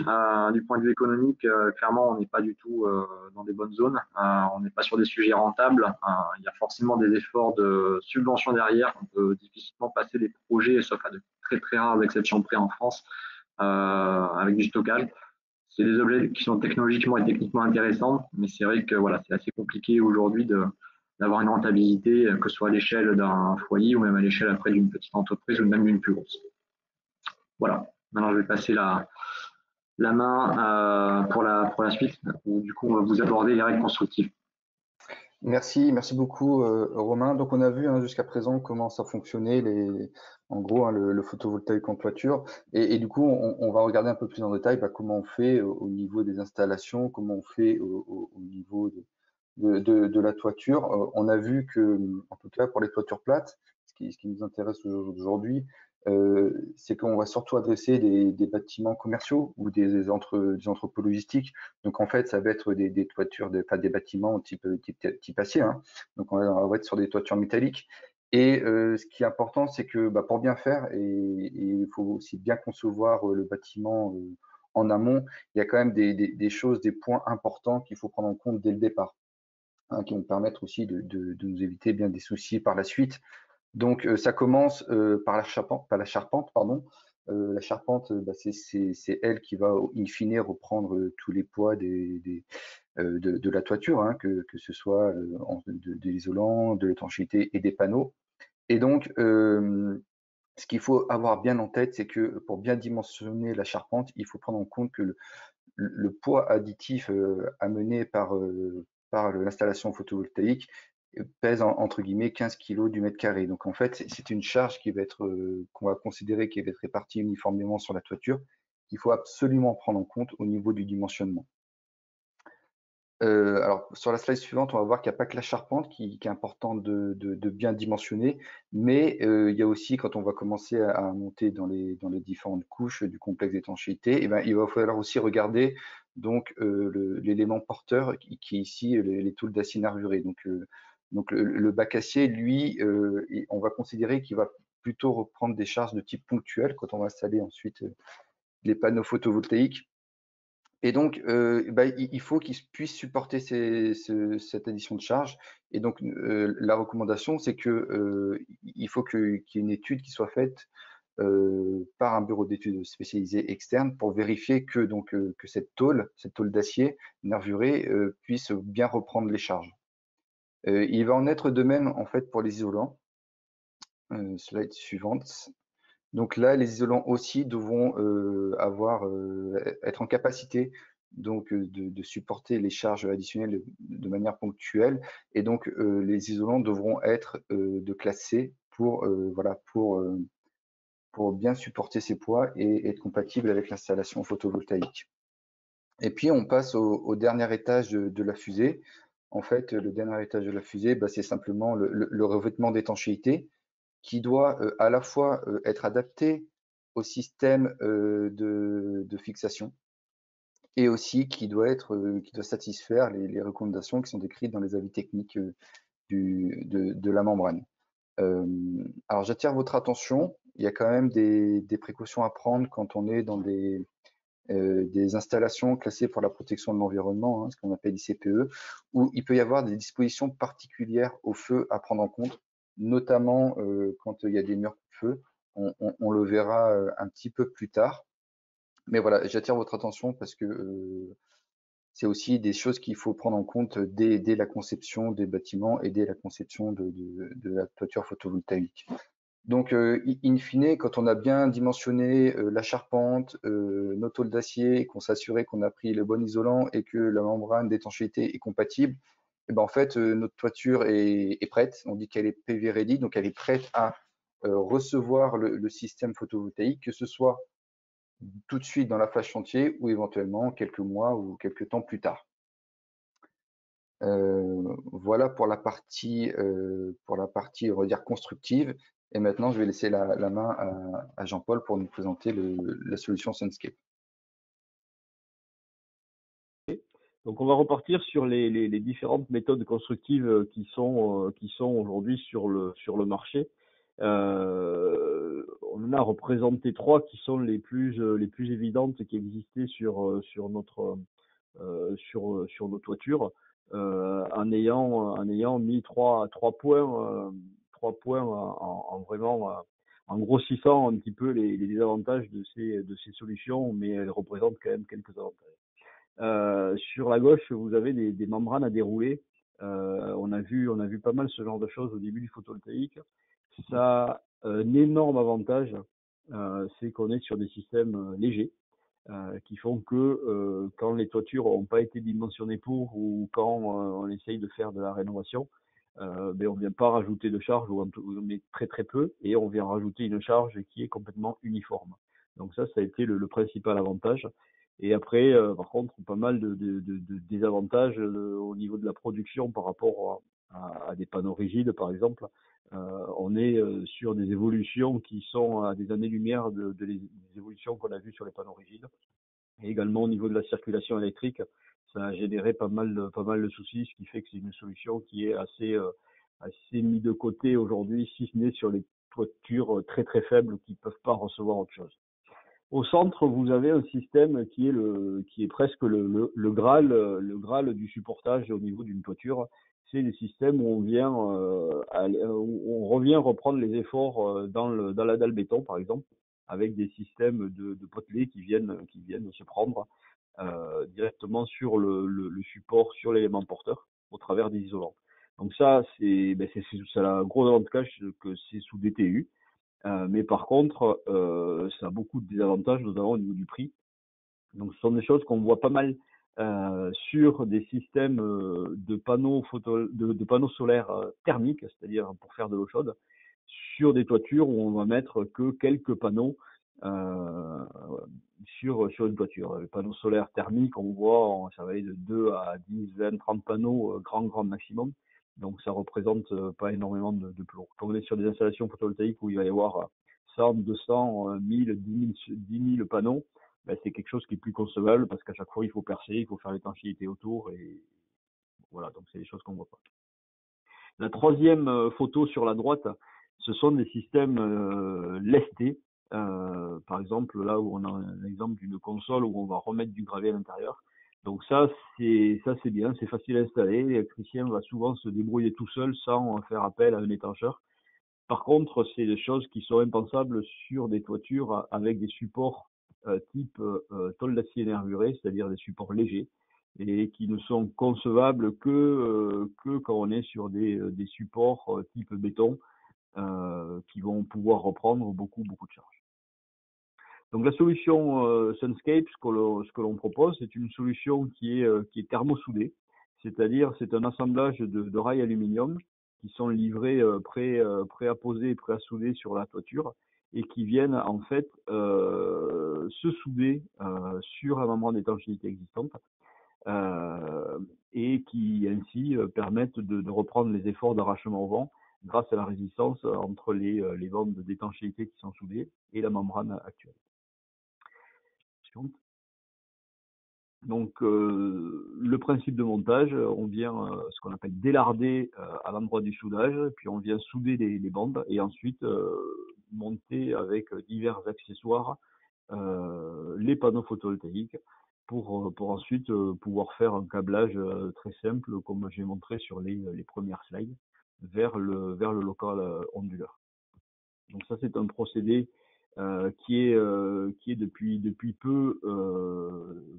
Du point de vue économique, clairement, on n'est pas du tout dans des bonnes zones. On n'est pas sur des sujets rentables. Il y a forcément des efforts de subvention derrière. On peut difficilement passer des projets, sauf à de très rares exceptions près en France, avec du stockage. C'est des objets qui sont technologiquement et techniquement intéressants, mais c'est vrai que voilà, c'est assez compliqué aujourd'hui d'avoir une rentabilité, que ce soit à l'échelle d'un foyer ou même à l'échelle après d'une petite entreprise ou même d'une plus grosse. Voilà, maintenant je vais passer la main pour la suite, où du coup on va vous aborder les règles constructives. Merci beaucoup Romain. Donc on a vu jusqu'à présent comment ça fonctionnait, en gros le photovoltaïque en toiture, et du coup on va regarder un peu plus en détail comment on fait au niveau des installations, comment on fait au niveau de la toiture. On a vu que, en tout cas pour les toitures plates, ce qui nous intéresse aujourd'hui, c'est qu'on va surtout adresser des bâtiments commerciaux ou des entrepôts logistiques. Donc en fait, ça va être des toitures, des bâtiments type acier. Donc on va être sur des toitures métalliques. Et ce qui est important, c'est que pour bien faire, et il faut aussi bien concevoir le bâtiment en amont, il y a quand même des choses, des points importants qu'il faut prendre en compte dès le départ, qui vont permettre aussi de nous éviter bien des soucis par la suite. Donc ça commence par la charpente, pardon. La charpente, c'est elle qui va in fine reprendre tous les poids de la toiture, que ce soit de l'isolant, de l'étanchéité et des panneaux. Et donc, ce qu'il faut avoir bien en tête, c'est que pour bien dimensionner la charpente, il faut prendre en compte que le poids additif amené par l'installation photovoltaïque pèse entre guillemets 15 kg du mètre carré. Donc en fait, c'est une charge qui va être qu'on va considérer qui va être répartie uniformément sur la toiture, qu'il faut absolument prendre en compte au niveau du dimensionnement. Alors sur la slide suivante, on va voir qu'il n'y a pas que la charpente qui est importante de bien dimensionner, mais il y a aussi, quand on va commencer à monter dans les différentes couches du complexe d'étanchéité, il va falloir aussi regarder donc l'élément porteur qui est ici les tôles d'acier nervuré. Donc le bac acier, lui, on va considérer qu'il va plutôt reprendre des charges de type ponctuel quand on va installer ensuite les panneaux photovoltaïques. Et donc, il faut qu'ils puissent supporter cette addition de charge. Et donc, la recommandation, c'est que il faut qu'il y ait une étude qui soit faite par un bureau d'études spécialisé externe pour vérifier que cette tôle d'acier nervuré puisse bien reprendre les charges. Il va en être de même en fait pour les isolants. Slide suivante. Donc là, les isolants aussi devront être en capacité donc de supporter les charges additionnelles de manière ponctuelle, et donc les isolants devront être de classe C pour bien supporter ces poids et être compatibles avec l'installation photovoltaïque. Et puis on passe au dernier étage de la fusée. En fait, le dernier étage de la fusée, c'est simplement le revêtement d'étanchéité, qui doit à la fois être adapté au système de fixation, et aussi qui doit satisfaire les recommandations qui sont décrites dans les avis techniques de la membrane. Alors j'attire votre attention, il y a quand même des précautions à prendre quand on est dans des des installations classées pour la protection de l'environnement, hein, ce qu'on appelle ICPE, où il peut y avoir des dispositions particulières au feu à prendre en compte, notamment quand il y a des murs de feu. On le verra un petit peu plus tard. Mais voilà, j'attire votre attention parce que c'est aussi des choses qu'il faut prendre en compte dès la conception des bâtiments et dès la conception de la toiture photovoltaïque. Donc, in fine, quand on a bien dimensionné la charpente, nos tôles d'acier, qu'on s'assurait qu'on a pris le bon isolant et que la membrane d'étanchéité est compatible, et ben en fait, notre toiture est prête. On dit qu'elle est PV ready, donc elle est prête à recevoir le système photovoltaïque, que ce soit tout de suite dans la phase chantier ou éventuellement quelques mois ou quelques temps plus tard. Voilà pour la partie, on va dire, constructive. Et maintenant, je vais laisser la main à Jean-Paul pour nous présenter la solution Sunscape. Donc on va repartir sur les différentes méthodes constructives qui sont aujourd'hui sur le marché. On en a représenté 3 qui sont les plus évidentes qui existaient sur nos toitures, en ayant mis trois points en vraiment en grossissant un petit peu les désavantages de ces solutions, mais elles représentent quand même quelques avantages. Sur la gauche, vous avez des membranes à dérouler. On a vu pas mal ce genre de choses au début du photovoltaïque. Ça a un énorme avantage, c'est qu'on est sur des systèmes légers, qui font que quand les toitures n'ont pas été dimensionnées pour, ou quand on essaye de faire de la rénovation, ben on ne vient pas rajouter de charge, ou on met très très peu, et on vient rajouter une charge qui est complètement uniforme. Donc ça a été le principal avantage. Et après, par contre, pas mal de désavantages au niveau de la production par rapport à des panneaux rigides, par exemple. On est sur des évolutions qui sont à des années-lumière des évolutions qu'on a vues sur les panneaux rigides. Et également au niveau de la circulation électrique, ça a généré pas mal de soucis, ce qui fait que c'est une solution qui est assez mise de côté aujourd'hui, si ce n'est sur les toitures très très faibles qui ne peuvent pas recevoir autre chose. Au centre, vous avez un système qui est presque le Graal du supportage au niveau d'une toiture. C'est des systèmes où on revient reprendre les efforts dans la dalle béton, par exemple, avec des systèmes de potelets qui viennent se prendre directement sur le support, sur l'élément porteur, au travers des isolants. Donc ça, c'est la gros avantage que c'est sous DTU. Mais par contre, ça a beaucoup de désavantages, notamment au niveau du prix. Donc, ce sont des choses qu'on voit pas mal sur des systèmes de panneaux solaires thermiques, c'est-à-dire pour faire de l'eau chaude, sur des toitures où on va mettre que quelques panneaux sur une toiture. Les panneaux solaires thermiques, on voit, ça va aller de 2 à 10, 20, 30 panneaux, grand maximum. Donc, ça représente pas énormément de plomb. Quand on est sur des installations photovoltaïques où il va y avoir 100, 200, 1000, 10 000 panneaux, ben, c'est quelque chose qui est plus concevable parce qu'à chaque fois, il faut percer, il faut faire l'étanchéité autour, et voilà, donc c'est des choses qu'on voit pas. La troisième photo sur la droite, ce sont des systèmes lestés. Par exemple, là où on a un exemple d'une console où on va remettre du gravier à l'intérieur. Donc ça c'est bien, c'est facile à installer. L'électricien va souvent se débrouiller tout seul sans faire appel à un étancheur. Par contre, c'est des choses qui sont impensables sur des toitures avec des supports type tôle d'acier nervuré, c'est-à-dire des supports légers, et qui ne sont concevables que quand on est sur des supports type béton, qui vont pouvoir reprendre beaucoup de charge. Donc la solution Sunscape, ce que l'on propose, c'est une solution qui est thermosoudée, c'est-à-dire c'est un assemblage de rails aluminium qui sont livrés prêts à poser, prêts à souder sur la toiture, et qui viennent en fait se souder sur la membrane d'étanchéité existante, et qui ainsi permettent de reprendre les efforts d'arrachement au vent grâce à la résistance entre les bandes d'étanchéité qui sont soudées et la membrane actuelle. Donc le principe de montage, on vient ce qu'on appelle délarder à l'endroit du soudage, puis on vient souder les bandes, et ensuite monter avec divers accessoires les panneaux photovoltaïques pour ensuite pouvoir faire un câblage très simple, comme j'ai montré sur les premières slides, vers le local onduleur. Donc ça, c'est un procédé qui est depuis peu,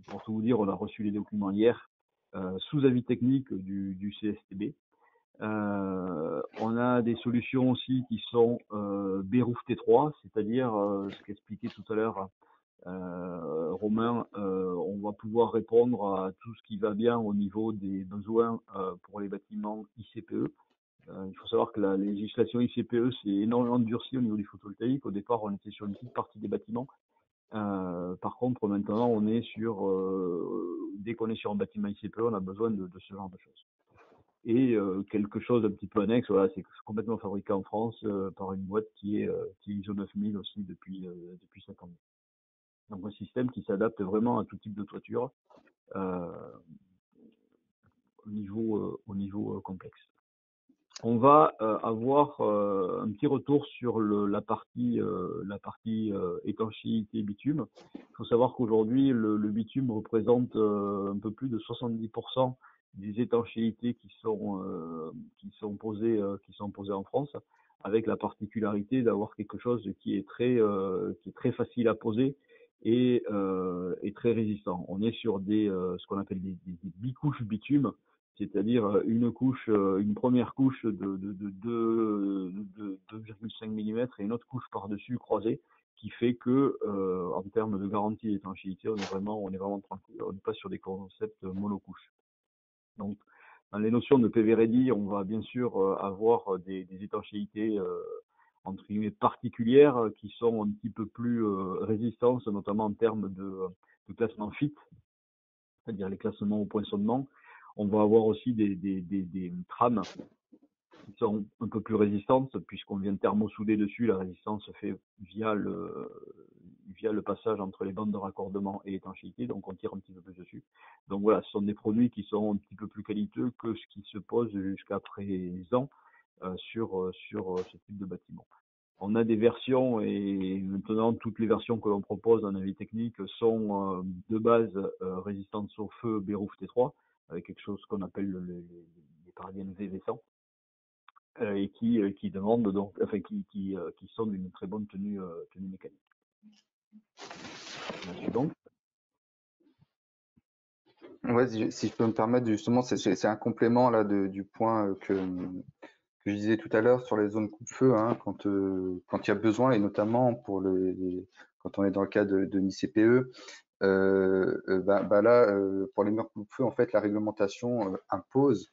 pour tout vous dire, on a reçu les documents hier, sous avis technique du CSTB. On a des solutions aussi qui sont Bérouf T3, c'est-à-dire ce qu'expliquait tout à l'heure Romain, on va pouvoir répondre à tout ce qui va bien au niveau des besoins pour les bâtiments ICPE. Il faut savoir que la législation ICPE s'est énormément durcie au niveau du photovoltaïque. Au départ, on était sur une petite partie des bâtiments. Par contre, maintenant, on est sur, dès qu'on est sur un bâtiment ICPE, on a besoin de ce genre de choses. Et quelque chose un petit peu annexe, voilà, c'est complètement fabriqué en France par une boîte qui est ISO 9000 aussi depuis 5 ans. Donc un système qui s'adapte vraiment à tout type de toiture au niveau complexe. On va avoir un petit retour sur la partie étanchéité bitume. Il faut savoir qu'aujourd'hui le bitume représente un peu plus de 70% des étanchéités qui sont posées en France, avec la particularité d'avoir quelque chose qui est très facile à poser et très résistant. On est sur ce qu'on appelle des bicouches bitume, c'est-à-dire une première couche de 2,5 mm et une autre couche par-dessus croisée, qui fait que en termes de garantie d'étanchéité, on est vraiment tranquille. On n'est pas sur des concepts monocouches. Donc, dans les notions de PV Ready, on va bien sûr avoir des étanchéités entre guillemets particulières qui sont un petit peu plus résistantes, notamment en termes de classement FIT, c'est-à-dire les classements au poinçonnement. On va avoir aussi des trames qui sont un peu plus résistantes, puisqu'on vient thermosouder dessus. La résistance se fait via le passage entre les bandes de raccordement et l'étanchéité, donc on tire un petit peu plus dessus. Donc voilà, ce sont des produits qui sont un petit peu plus qualiteux que ce qui se pose jusqu'à présent sur ce type de bâtiment. On a des versions, et maintenant toutes les versions que l'on propose en avis technique sont de base résistantes au feu Bérouf T3, avec quelque chose qu'on appelle les paradiennes VV100, et qui demandent donc, enfin qui sont d'une très bonne tenue mécanique. Donc, ouais, si je peux me permettre, justement, c'est un complément là du point que je disais tout à l'heure sur les zones coupe-feu, hein, quand il y a besoin, et notamment quand on est dans le cas de ICPE, là, pour les murs coupe-feu, en fait, la réglementation impose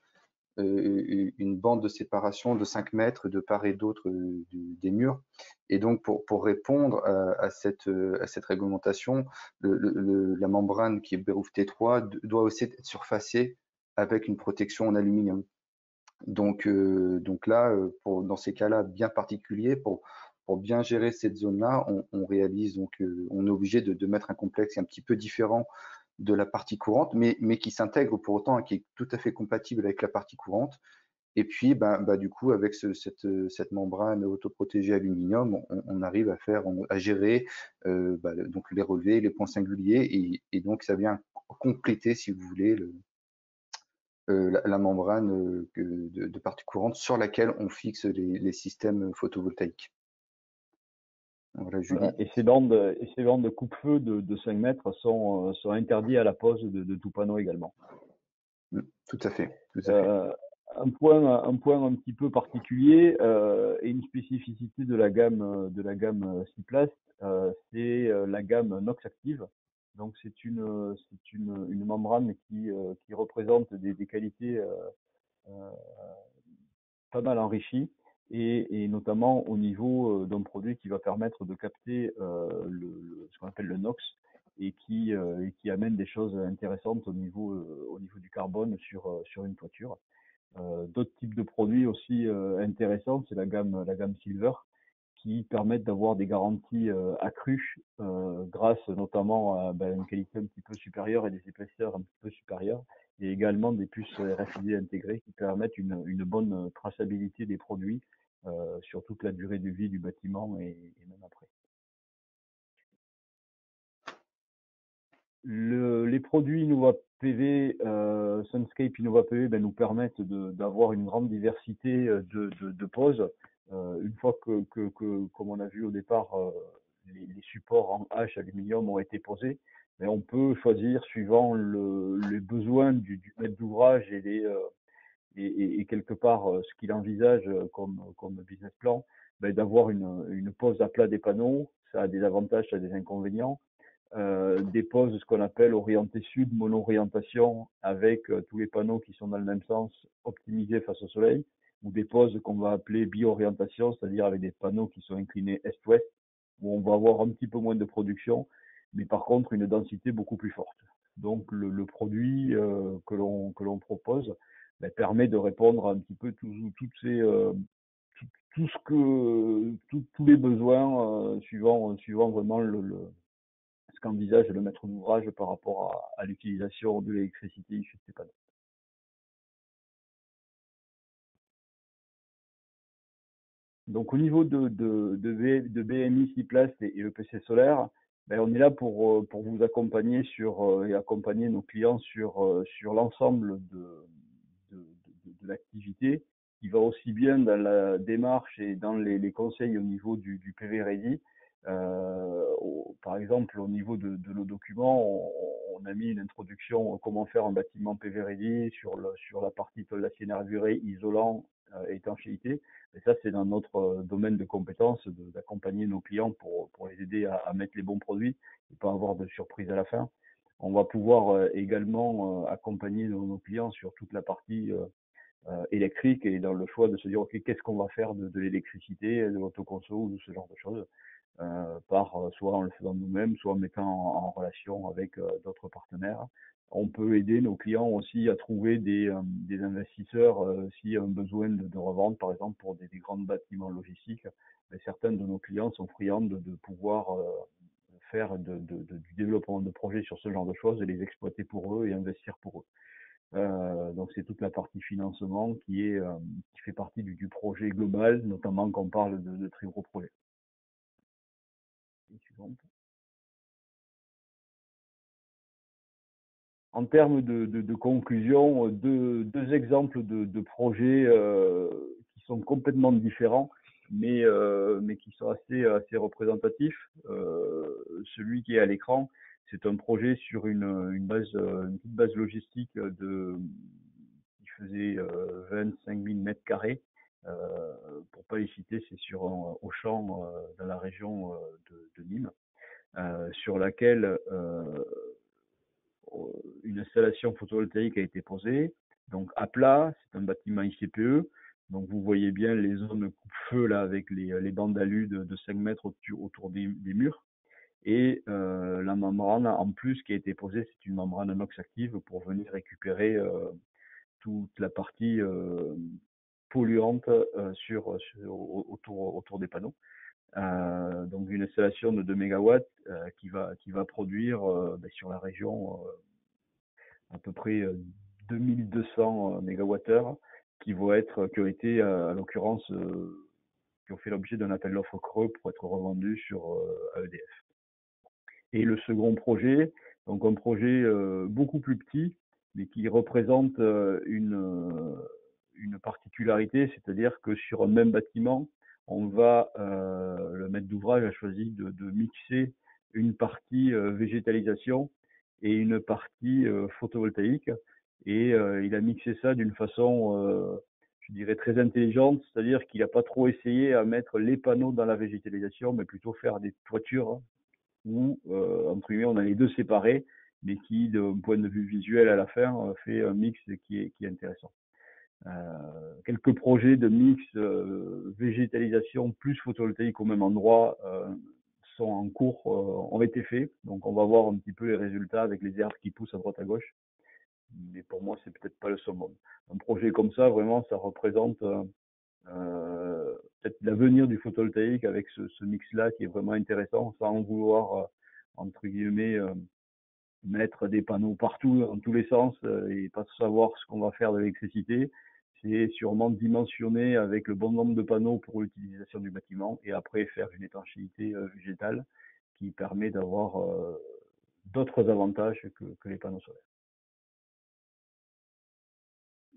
une bande de séparation de 5 mètres de part et d'autre des murs. Et donc, pour répondre à cette réglementation, la membrane qui est Bérouf T3 doit aussi être surfacée avec une protection en aluminium. Donc là, dans ces cas-là bien particuliers, pour bien gérer cette zone-là, on réalise donc, on est obligé de mettre un complexe un petit peu différent de la partie courante, mais qui s'intègre pour autant, hein, qui est tout à fait compatible avec la partie courante. Et puis, du coup, avec cette membrane autoprotégée aluminium, on arrive à gérer donc les relevés, les points singuliers, et donc ça vient compléter, si vous voulez, la membrane de partie courante sur laquelle on fixe les systèmes photovoltaïques. Voilà, Julie. Voilà. Et ces bandes coupe-feu de 5 mètres sont interdites à la pose de tout panneau également. Tout à fait. Un point un petit peu particulier et une spécificité de la gamme Ciplast, c'est la gamme Nox Active. Donc c'est une membrane qui représente des qualités pas mal enrichies, et notamment au niveau d'un produit qui va permettre de capter ce qu'on appelle le NOx, et qui amène des choses intéressantes au niveau du carbone sur une toiture. D'autres types de produits aussi intéressants, c'est la gamme Silver, qui permettent d'avoir des garanties accrues grâce notamment à une qualité un petit peu supérieure et des épaisseurs un petit peu supérieures, et également des puces RFID intégrées qui permettent une bonne traçabilité des produits sur toute la durée de vie du bâtiment et même après. Les produits Innova PV, Sunscape Innova PV, nous permettent d'avoir une grande diversité de poses. Une fois comme on a vu au départ, les supports en H aluminium ont été posés, mais on peut choisir suivant les besoins du maître d'ouvrage et quelque part ce qu'il envisage comme business plan, d'avoir une pose à plat des panneaux. Ça a des avantages, ça a des inconvénients. Des poses, ce qu'on appelle orientées sud, mono-orientation, avec tous les panneaux qui sont dans le même sens, optimisés face au soleil, ou des poses qu'on va appeler bi-orientation, c'est-à-dire avec des panneaux qui sont inclinés est-ouest, où on va avoir un petit peu moins de production, mais par contre une densité beaucoup plus forte. Donc le produit que l'on propose permet de répondre à un petit peu toutes ces tous les besoins suivant vraiment ce qu'envisage le maître d'ouvrage par rapport à l'utilisation de l'électricité issue de ces panneaux. Donc au niveau de BMI Ciplast et EPC solaire, on est là pour vous accompagner et accompagner nos clients sur l'ensemble de l'activité, qui va aussi bien dans la démarche et dans les conseils au niveau du PV Ready. Par exemple, au niveau de nos documents, on a mis une introduction comment faire un bâtiment PV Ready sur la partie tôle d'acier nervuré, isolant, étanchéité. Et ça, c'est dans notre domaine de compétences, d'accompagner nos clients pour les aider à mettre les bons produits et pas avoir de surprise à la fin. On va pouvoir également accompagner nos clients sur toute la partie électrique et dans le choix de se dire, OK, qu'est-ce qu'on va faire de l'électricité, de l'autoconso ou de ce genre de choses, soit en le faisant nous-mêmes, soit en mettant en relation avec d'autres partenaires. On peut aider nos clients aussi à trouver des investisseurs s'il y a un besoin de revente, par exemple pour des grands bâtiments logistiques. Mais certains de nos clients sont friands de pouvoir faire du développement de projets sur ce genre de choses et les exploiter pour eux et investir pour eux. Donc c'est toute la partie financement qui fait partie du projet global, notamment quand on parle de très gros projets. En termes de conclusion, deux exemples de projets qui sont complètement différents, mais qui sont assez représentatifs. Celui qui est à l'écran, c'est un projet sur une petite base logistique qui faisait 25 000 mètres carrés. Pour pas les citer, c'est sur Auchan dans la région de Nîmes, sur laquelle une installation photovoltaïque a été posée. Donc à plat, c'est un bâtiment ICPE. Donc vous voyez bien les zones coupe-feu là avec les bandes d'alu de 5 mètres autour des murs. Et la membrane en plus qui a été posée, c'est une membrane inox active pour venir récupérer toute la partie polluante autour des panneaux. Donc une installation de 2 MW qui va produire sur la région à peu près 2200 MWh qui ont été à l'occurrence qui ont fait l'objet d'un appel d'offres creux pour être revendus sur EDF. Et le second projet, donc un projet beaucoup plus petit, mais qui représente une particularité, c'est-à-dire que sur un même bâtiment, le maître d'ouvrage a choisi de mixer une partie végétalisation et une partie photovoltaïque. Et il a mixé ça d'une façon, je dirais, très intelligente, c'est-à-dire qu'il n'a pas trop essayé à mettre les panneaux dans la végétalisation, mais plutôt faire des toitures où, entre guillemets, on a les deux séparés, mais qui, d'un point de vue visuel à la fin, fait un mix qui est intéressant. Quelques projets de mix végétalisation plus photovoltaïque au même endroit sont en cours, ont été faits. Donc on va voir un petit peu les résultats avec les herbes qui poussent à droite à gauche. Mais pour moi, c'est peut-être pas le summum. Un projet comme ça, vraiment, ça représente peut-être l'avenir du photovoltaïque avec ce mix-là qui est vraiment intéressant, sans vouloir, entre guillemets, mettre des panneaux partout, dans tous les sens, et pas savoir ce qu'on va faire de l'électricité. C'est sûrement dimensionner avec le bon nombre de panneaux pour l'utilisation du bâtiment et après faire une étanchéité végétale qui permet d'avoir d'autres avantages que les panneaux solaires.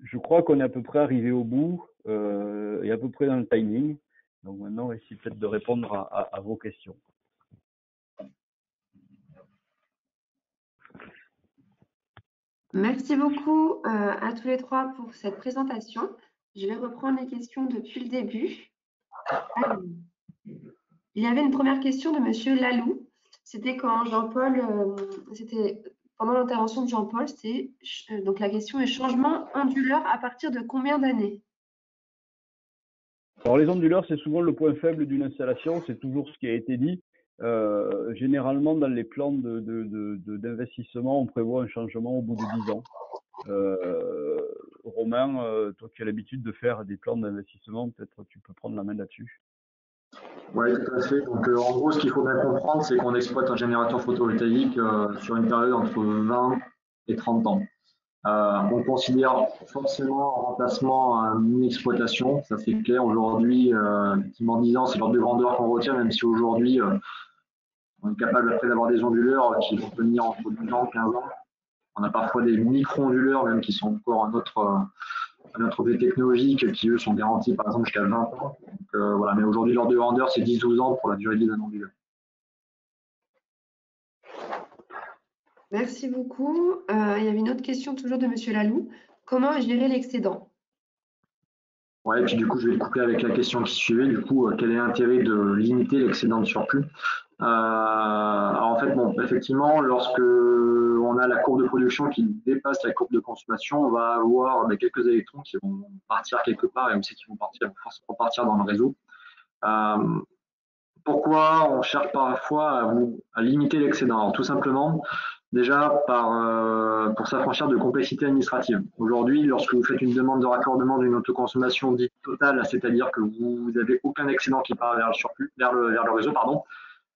Je crois qu'on est à peu près arrivé au bout et à peu près dans le timing. Donc maintenant, on va essayer peut-être de répondre à vos questions. Merci beaucoup à tous les trois pour cette présentation. Je vais reprendre les questions depuis le début. Alors, il y avait une première question de Monsieur Lalou. C'était quand Jean-Paul, c'était pendant l'intervention de Jean-Paul, donc la question est changement onduleur à partir de combien d'années? Alors les onduleurs, c'est souvent le point faible d'une installation, c'est toujours ce qui a été dit. Généralement, dans les plans d'investissement, on prévoit un changement au bout de 10 ans. Romain, toi qui as l'habitude de faire des plans d'investissement, peut-être tu peux prendre la main là-dessus. Oui, tout à fait. Donc, en gros, ce qu'il faut bien comprendre, c'est qu'on exploite un générateur photovoltaïque sur une période entre 20 et 30 ans. On considère forcément un remplacement à une exploitation, ça c'est clair. Aujourd'hui, effectivement, 10 ans, c'est l'ordre de grandeur qu'on retient, même si aujourd'hui, on est capable après d'avoir des onduleurs qui vont tenir entre 10 ans et 15 ans. On a parfois des micro-onduleurs même qui sont encore un autre objet technologique qui, eux, sont garantis par exemple jusqu'à 20 ans. Donc, voilà. Mais aujourd'hui, l'ordre de grandeur, c'est 10-12 ans pour la durée de vie d'un onduleur. Merci beaucoup. Il y avait une autre question toujours de Monsieur Lalou. Comment gérer l'excédent? Ouais, et puis du coup, je vais le couper avec la question qui suivait. Du coup, quel est l'intérêt de limiter l'excédent de surplus? Alors en fait, bon, effectivement, lorsque on a la courbe de production qui dépasse la courbe de consommation, on va avoir quelques électrons qui vont partir quelque part et aussi qui vont forcément partir dans le réseau. Pourquoi on cherche parfois à limiter l'excédent? Alors tout simplement, déjà pour s'affranchir de complexité administrative. Aujourd'hui, lorsque vous faites une demande de raccordement d'une autoconsommation dite totale, c'est-à-dire que vous n'avez aucun excédent qui part vers le surplus, vers le réseau, pardon,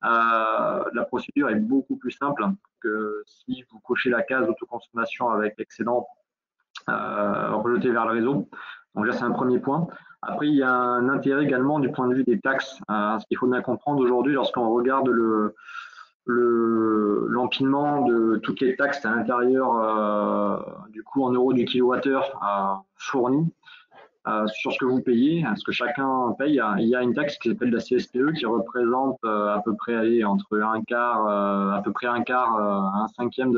la procédure est beaucoup plus simple que si vous cochez la case autoconsommation avec l'excédent rejeté vers le réseau. Donc là, c'est un premier point. Après, il y a un intérêt également du point de vue des taxes. Ce qu'il faut bien comprendre aujourd'hui, lorsqu'on regarde l'empilement de toutes les taxes à l'intérieur du coût en euros du kilowattheure fourni, sur ce que vous payez, ce que chacun paye, il y a une taxe qui s'appelle la CSPE qui représente à peu près entre un quart, un cinquième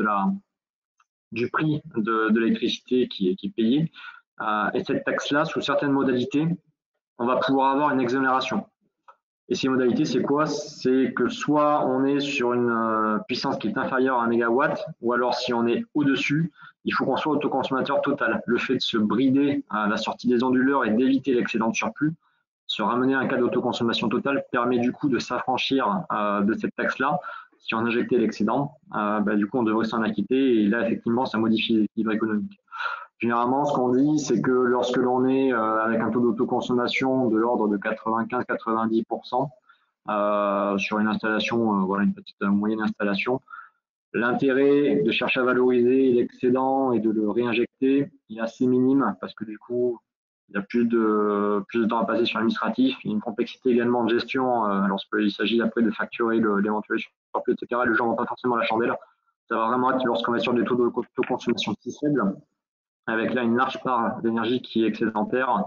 du prix de l'électricité qui est payé. Et cette taxe-là, sous certaines modalités, on va pouvoir avoir une exonération. Et ces modalités, c'est quoi? C'est que soit on est sur une puissance qui est inférieure à 1 mégawatt, ou alors si on est au-dessus, il faut qu'on soit autoconsommateur total. Le fait de se brider à la sortie des onduleurs et d'éviter l'excédent de surplus, se ramener à un cas d'autoconsommation totale permet du coup de s'affranchir de cette taxe-là. Si on injectait l'excédent, du coup on devrait s'en acquitter et là effectivement ça modifie l'équilibre économique. Généralement, ce qu'on dit, c'est que lorsque l'on est avec un taux d'autoconsommation de l'ordre de 95-90% sur une installation, voilà, une petite moyenne installation, l'intérêt de chercher à valoriser l'excédent et de le réinjecter est assez minime parce que du coup, il y a plus de temps à passer sur l'administratif. Il y a une complexité également de gestion lorsqu'il s'agit après de facturer l'éventuel surplus, etc. Les gens ne vont pas forcément la chandelle. Ça va vraiment être lorsqu'on va sur des taux d'autoconsommation si faibles, avec là une large part d'énergie qui est excédentaire,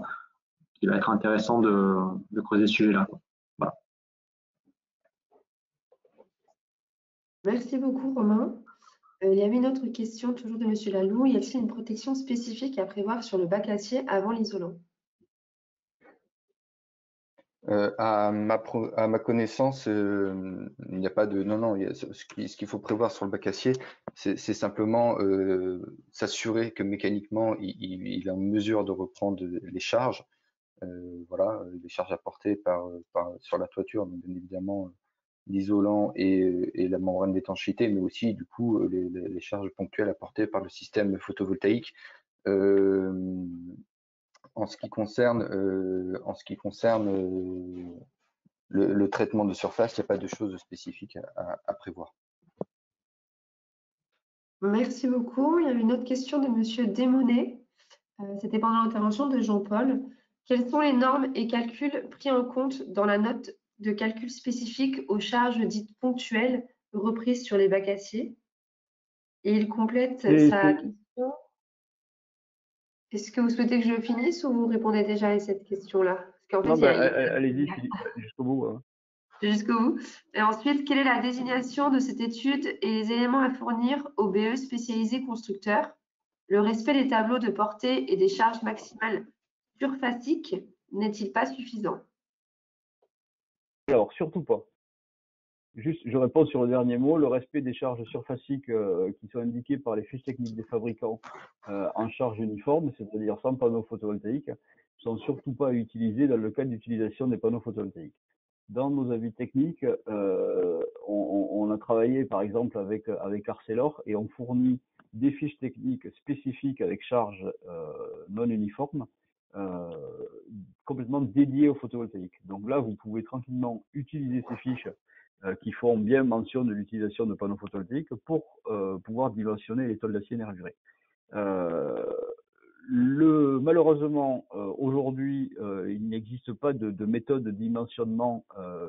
qui va être intéressant de creuser ce sujet-là. Voilà. Merci beaucoup, Romain. Il y avait une autre question, toujours de Monsieur Lalou. Y a-t-il une protection spécifique à prévoir sur le bac acier avant l'isolant? À ma connaissance, il n'y a pas de. Non, ce qu'il faut prévoir sur le bac acier, c'est simplement s'assurer que mécaniquement, il est en mesure de reprendre les charges. Voilà, les charges apportées sur la toiture, donc bien évidemment l'isolant et la membrane d'étanchéité, mais aussi du coup les charges ponctuelles apportées par le système photovoltaïque. En ce qui concerne le traitement de surface, il n'y a pas de choses spécifiques à prévoir. Merci beaucoup. Il y avait une autre question de Monsieur Desmonnets. C'était pendant l'intervention de Jean-Paul. Quelles sont les normes et calculs pris en compte dans la note de calcul spécifique aux charges dites ponctuelles reprises sur les bacs aciers? Et il complète sa question. Est-ce que vous souhaitez que je finisse ou vous répondez déjà à cette question-là? Parce qu'en Non, fait, allez-y, Philippe, jusqu'au bout. Hein. Jusqu'au bout. Et ensuite, quelle est la désignation de cette étude et les éléments à fournir au BE spécialisé constructeur? Le respect des tableaux de portée et des charges maximales surfaciques n'est-il pas suffisant? Alors, surtout pas. Juste, je réponds sur le dernier mot. Le respect des charges surfaciques qui sont indiquées par les fiches techniques des fabricants en charge uniforme, c'est-à-dire sans panneaux photovoltaïques, sont surtout pas utilisées dans le cadre d'utilisation des panneaux photovoltaïques. Dans nos avis techniques, on a travaillé par exemple avec Arcelor et on fournit des fiches techniques spécifiques avec charges non uniformes complètement dédiées au photovoltaïque. Donc là, vous pouvez tranquillement utiliser ces fiches qui font bien mention de l'utilisation de panneaux photovoltaïques pour pouvoir dimensionner les tôles d'acier nervurées. Malheureusement, aujourd'hui, il n'existe pas de méthode de dimensionnement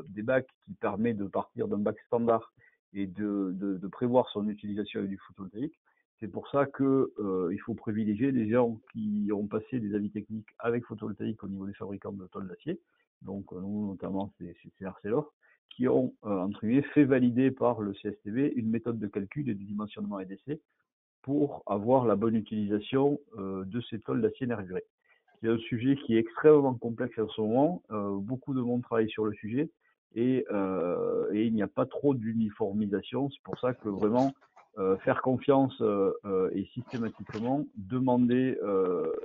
des bacs qui permet de partir d'un bac standard et de prévoir son utilisation avec du photovoltaïque. C'est pour ça qu'il faut privilégier des gens qui ont passé des avis techniques avec photovoltaïque au niveau des fabricants de tôles d'acier. Donc nous, notamment, c'est Arcelor, qui ont, entre guillemets, fait valider par le CSTB une méthode de calcul et de dimensionnement EDC pour avoir la bonne utilisation de ces tôles d'acier nervuré. C'est un sujet qui est extrêmement complexe en ce moment. Beaucoup de monde travaille sur le sujet et il n'y a pas trop d'uniformisation. C'est pour ça que vraiment faire confiance et systématiquement demander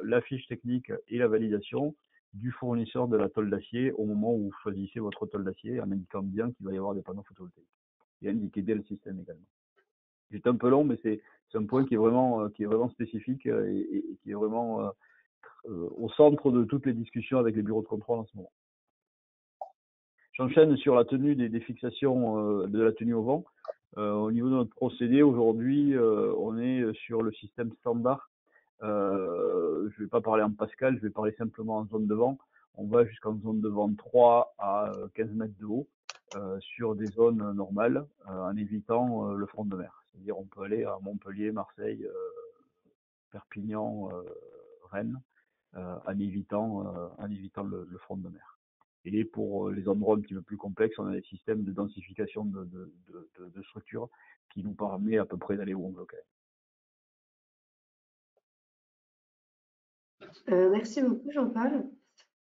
la fiche technique et la validation du fournisseur de la tôle d'acier au moment où vous choisissez votre tôle d'acier en indiquant bien qu'il va y avoir des panneaux photovoltaïques et indiquer bien le système également. C'est un peu long, mais c'est un point qui est vraiment spécifique et qui est vraiment au centre de toutes les discussions avec les bureaux de contrôle en ce moment. J'enchaîne sur la tenue des fixations de la tenue au vent. Au niveau de notre procédé, aujourd'hui, on est sur le système standard. Je ne vais pas parler en Pascal, je vais parler simplement en zone de vent. On va jusqu'en zone de vent 3 à 15 mètres de haut sur des zones normales en évitant le front de mer. C'est-à-dire on peut aller à Montpellier, Marseille, Perpignan, Rennes en évitant le front de mer. Et pour les endroits un petit peu plus complexes, on a des systèmes de densification de structures qui nous permet à peu près d'aller où on veut quand même. Merci beaucoup, Jean-Paul.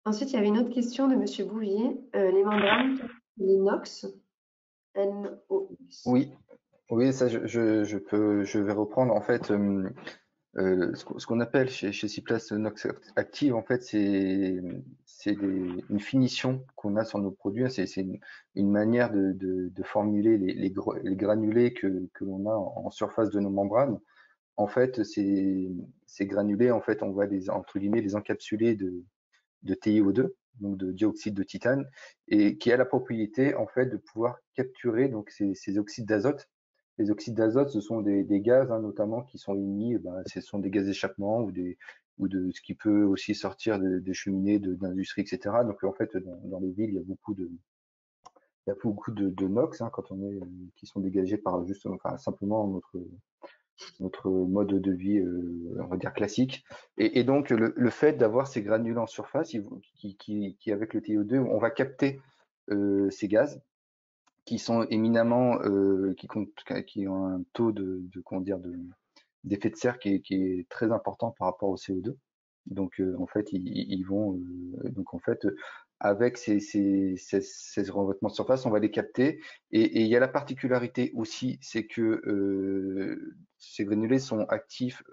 Ensuite, il y avait une autre question de M. Bouvier. Les membranes l'inox, NOx. Oui, ça je vais reprendre en fait. Ce qu'on appelle chez Ciplas Nox Active, en fait, c'est une finition qu'on a sur nos produits. C'est une manière de formuler les granulés que l'on a en surface de nos membranes. En fait, ces granulés, en fait, on va entre guillemets, les encapsuler de TiO2, donc de dioxyde de titane, et qui a la propriété, en fait, de pouvoir capturer donc ces oxydes d'azote. Les oxydes d'azote, ce sont des gaz, hein, notamment, qui sont émis, ce sont des gaz d'échappement ou de ce qui peut aussi sortir des cheminées d'industrie, etc. Donc, en fait, dans les villes, il y a beaucoup de NOx, hein, qui sont dégagés par simplement notre mode de vie, on va dire classique. Et donc, le fait d'avoir ces granulés en surface, qui avec le TiO2, on va capter ces gaz qui sont éminemment, qui ont un taux d'effet de serre qui est très important par rapport au CO2. Donc, en fait, ils vont, donc en fait, avec ces revêtements de surface, on va les capter. Et il y a la particularité aussi, c'est que ces granulés sont actifs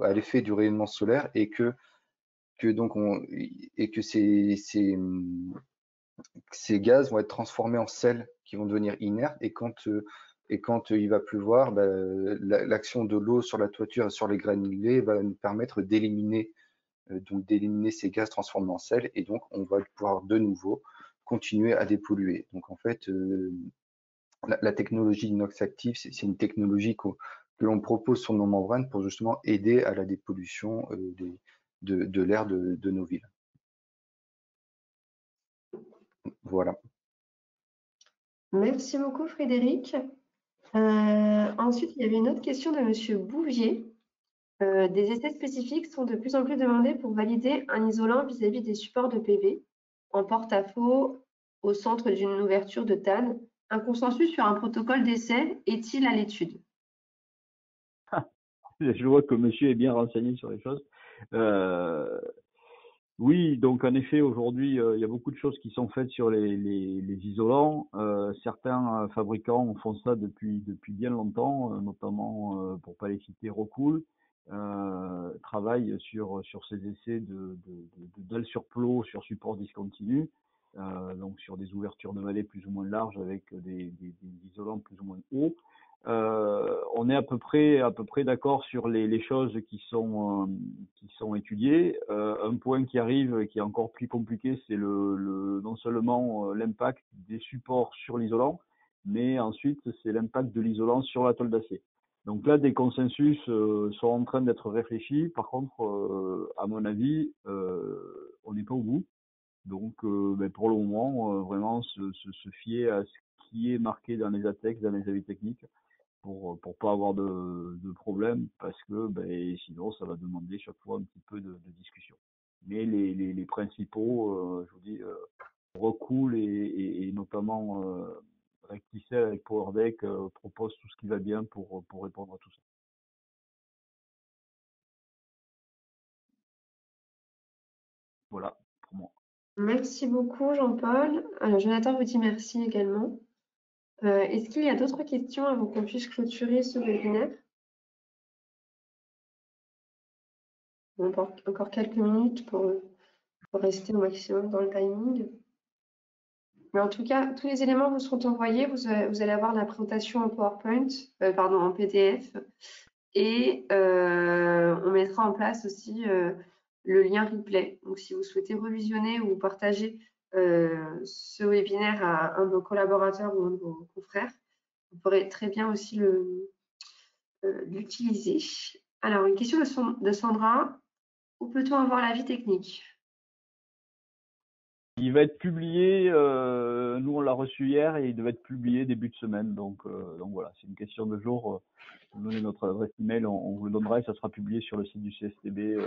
à l'effet du rayonnement solaire et que ces gaz vont être transformés en sels qui vont devenir inertes et quand il va pleuvoir, l'action de l'eau sur la toiture et sur les granulés va nous permettre d'éliminer ces gaz transformés en sel et donc on va pouvoir de nouveau continuer à dépolluer. Donc en fait, la technologie inox active, c'est une technologie que l'on propose sur nos membranes pour justement aider à la dépollution de l'air de nos villes. Voilà. Merci beaucoup, Frédéric. Ensuite, il y avait une autre question de Monsieur Bouvier. Des essais spécifiques sont de plus en plus demandés pour valider un isolant vis-à-vis des supports de PV en porte-à-faux au centre d'une ouverture de TAN. Un consensus sur un protocole d'essai est-il à l'étude? Je vois que monsieur est bien renseigné sur les choses. Oui, donc en effet, aujourd'hui, il y a beaucoup de choses qui sont faites sur les isolants. Certains fabricants font ça depuis bien longtemps, notamment, pour pas les citer, Rockwool, travaillent sur ces essais de dalles sur plot sur support discontinu, donc sur des ouvertures de vallée plus ou moins larges avec des isolants plus ou moins hauts. On est à peu près d'accord sur les choses qui sont étudiées. Un point qui arrive, qui est encore plus compliqué, c'est non seulement l'impact des supports sur l'isolant, mais ensuite c'est l'impact de l'isolant sur la tôle d'acier. Donc là, des consensus sont en train d'être réfléchis. Par contre, à mon avis, on n'est pas au bout. Donc, pour le moment, vraiment se fier à ce qui est marqué dans les ATEX, dans les avis techniques, pour pas avoir de problème, parce que sinon ça va demander chaque fois un petit peu de discussion. Mais les principaux, je vous dis, Rockwool et notamment Recticel avec PowerDeck proposent tout ce qui va bien pour répondre à tout ça. Voilà pour moi. Merci beaucoup, Jean-Paul. Jonathan vous dit merci également. Est-ce qu'il y a d'autres questions avant qu'on puisse clôturer ce webinaire? Encore quelques minutes pour rester au maximum dans le timing. Mais en tout cas, tous les éléments vous seront envoyés. Vous allez avoir la présentation en PowerPoint, pardon, en PDF. Et on mettra en place aussi le lien replay. Donc, si vous souhaitez revisionner ou partager ce webinaire à un de vos collaborateurs ou un de vos confrères, vous pourrez très bien aussi l'utiliser. Alors, une question de Sandra. Où peut-on avoir l'avis technique? Il va être publié, nous on l'a reçu hier et il devait être publié début de semaine. Donc voilà, c'est une question de jour. Vous donnez notre adresse email, on vous le donnera et ça sera publié sur le site du CSTB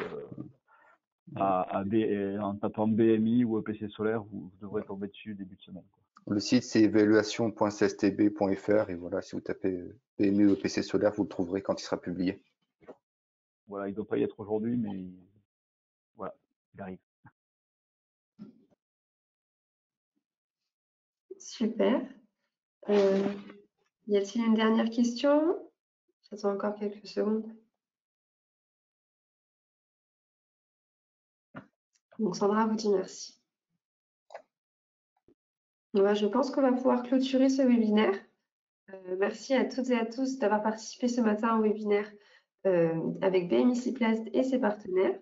en tapant BMI ou EPC solaire, vous devrez tomber dessus début de semaine. Le site c'est évaluation.cstb.fr et voilà, si vous tapez BMI ou EPC solaire, vous le trouverez quand il sera publié. Voilà, il ne doit pas y être aujourd'hui, mais voilà, il arrive. Super. Y a-t-il une dernière question? J'attends encore quelques secondes. Donc Sandra vous dit merci. Voilà, je pense qu'on va pouvoir clôturer ce webinaire. Merci à toutes et à tous d'avoir participé ce matin au webinaire avec BMI Cyplast et ses partenaires.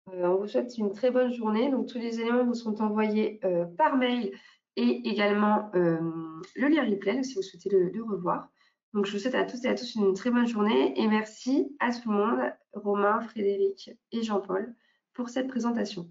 On vous souhaite une très bonne journée. Donc tous les éléments vous seront envoyés par mail et également le lien replay si vous souhaitez le revoir. Donc je vous souhaite à toutes et à tous une très bonne journée et merci à tout le monde, Romain, Frédéric et Jean-Paul, pour cette présentation.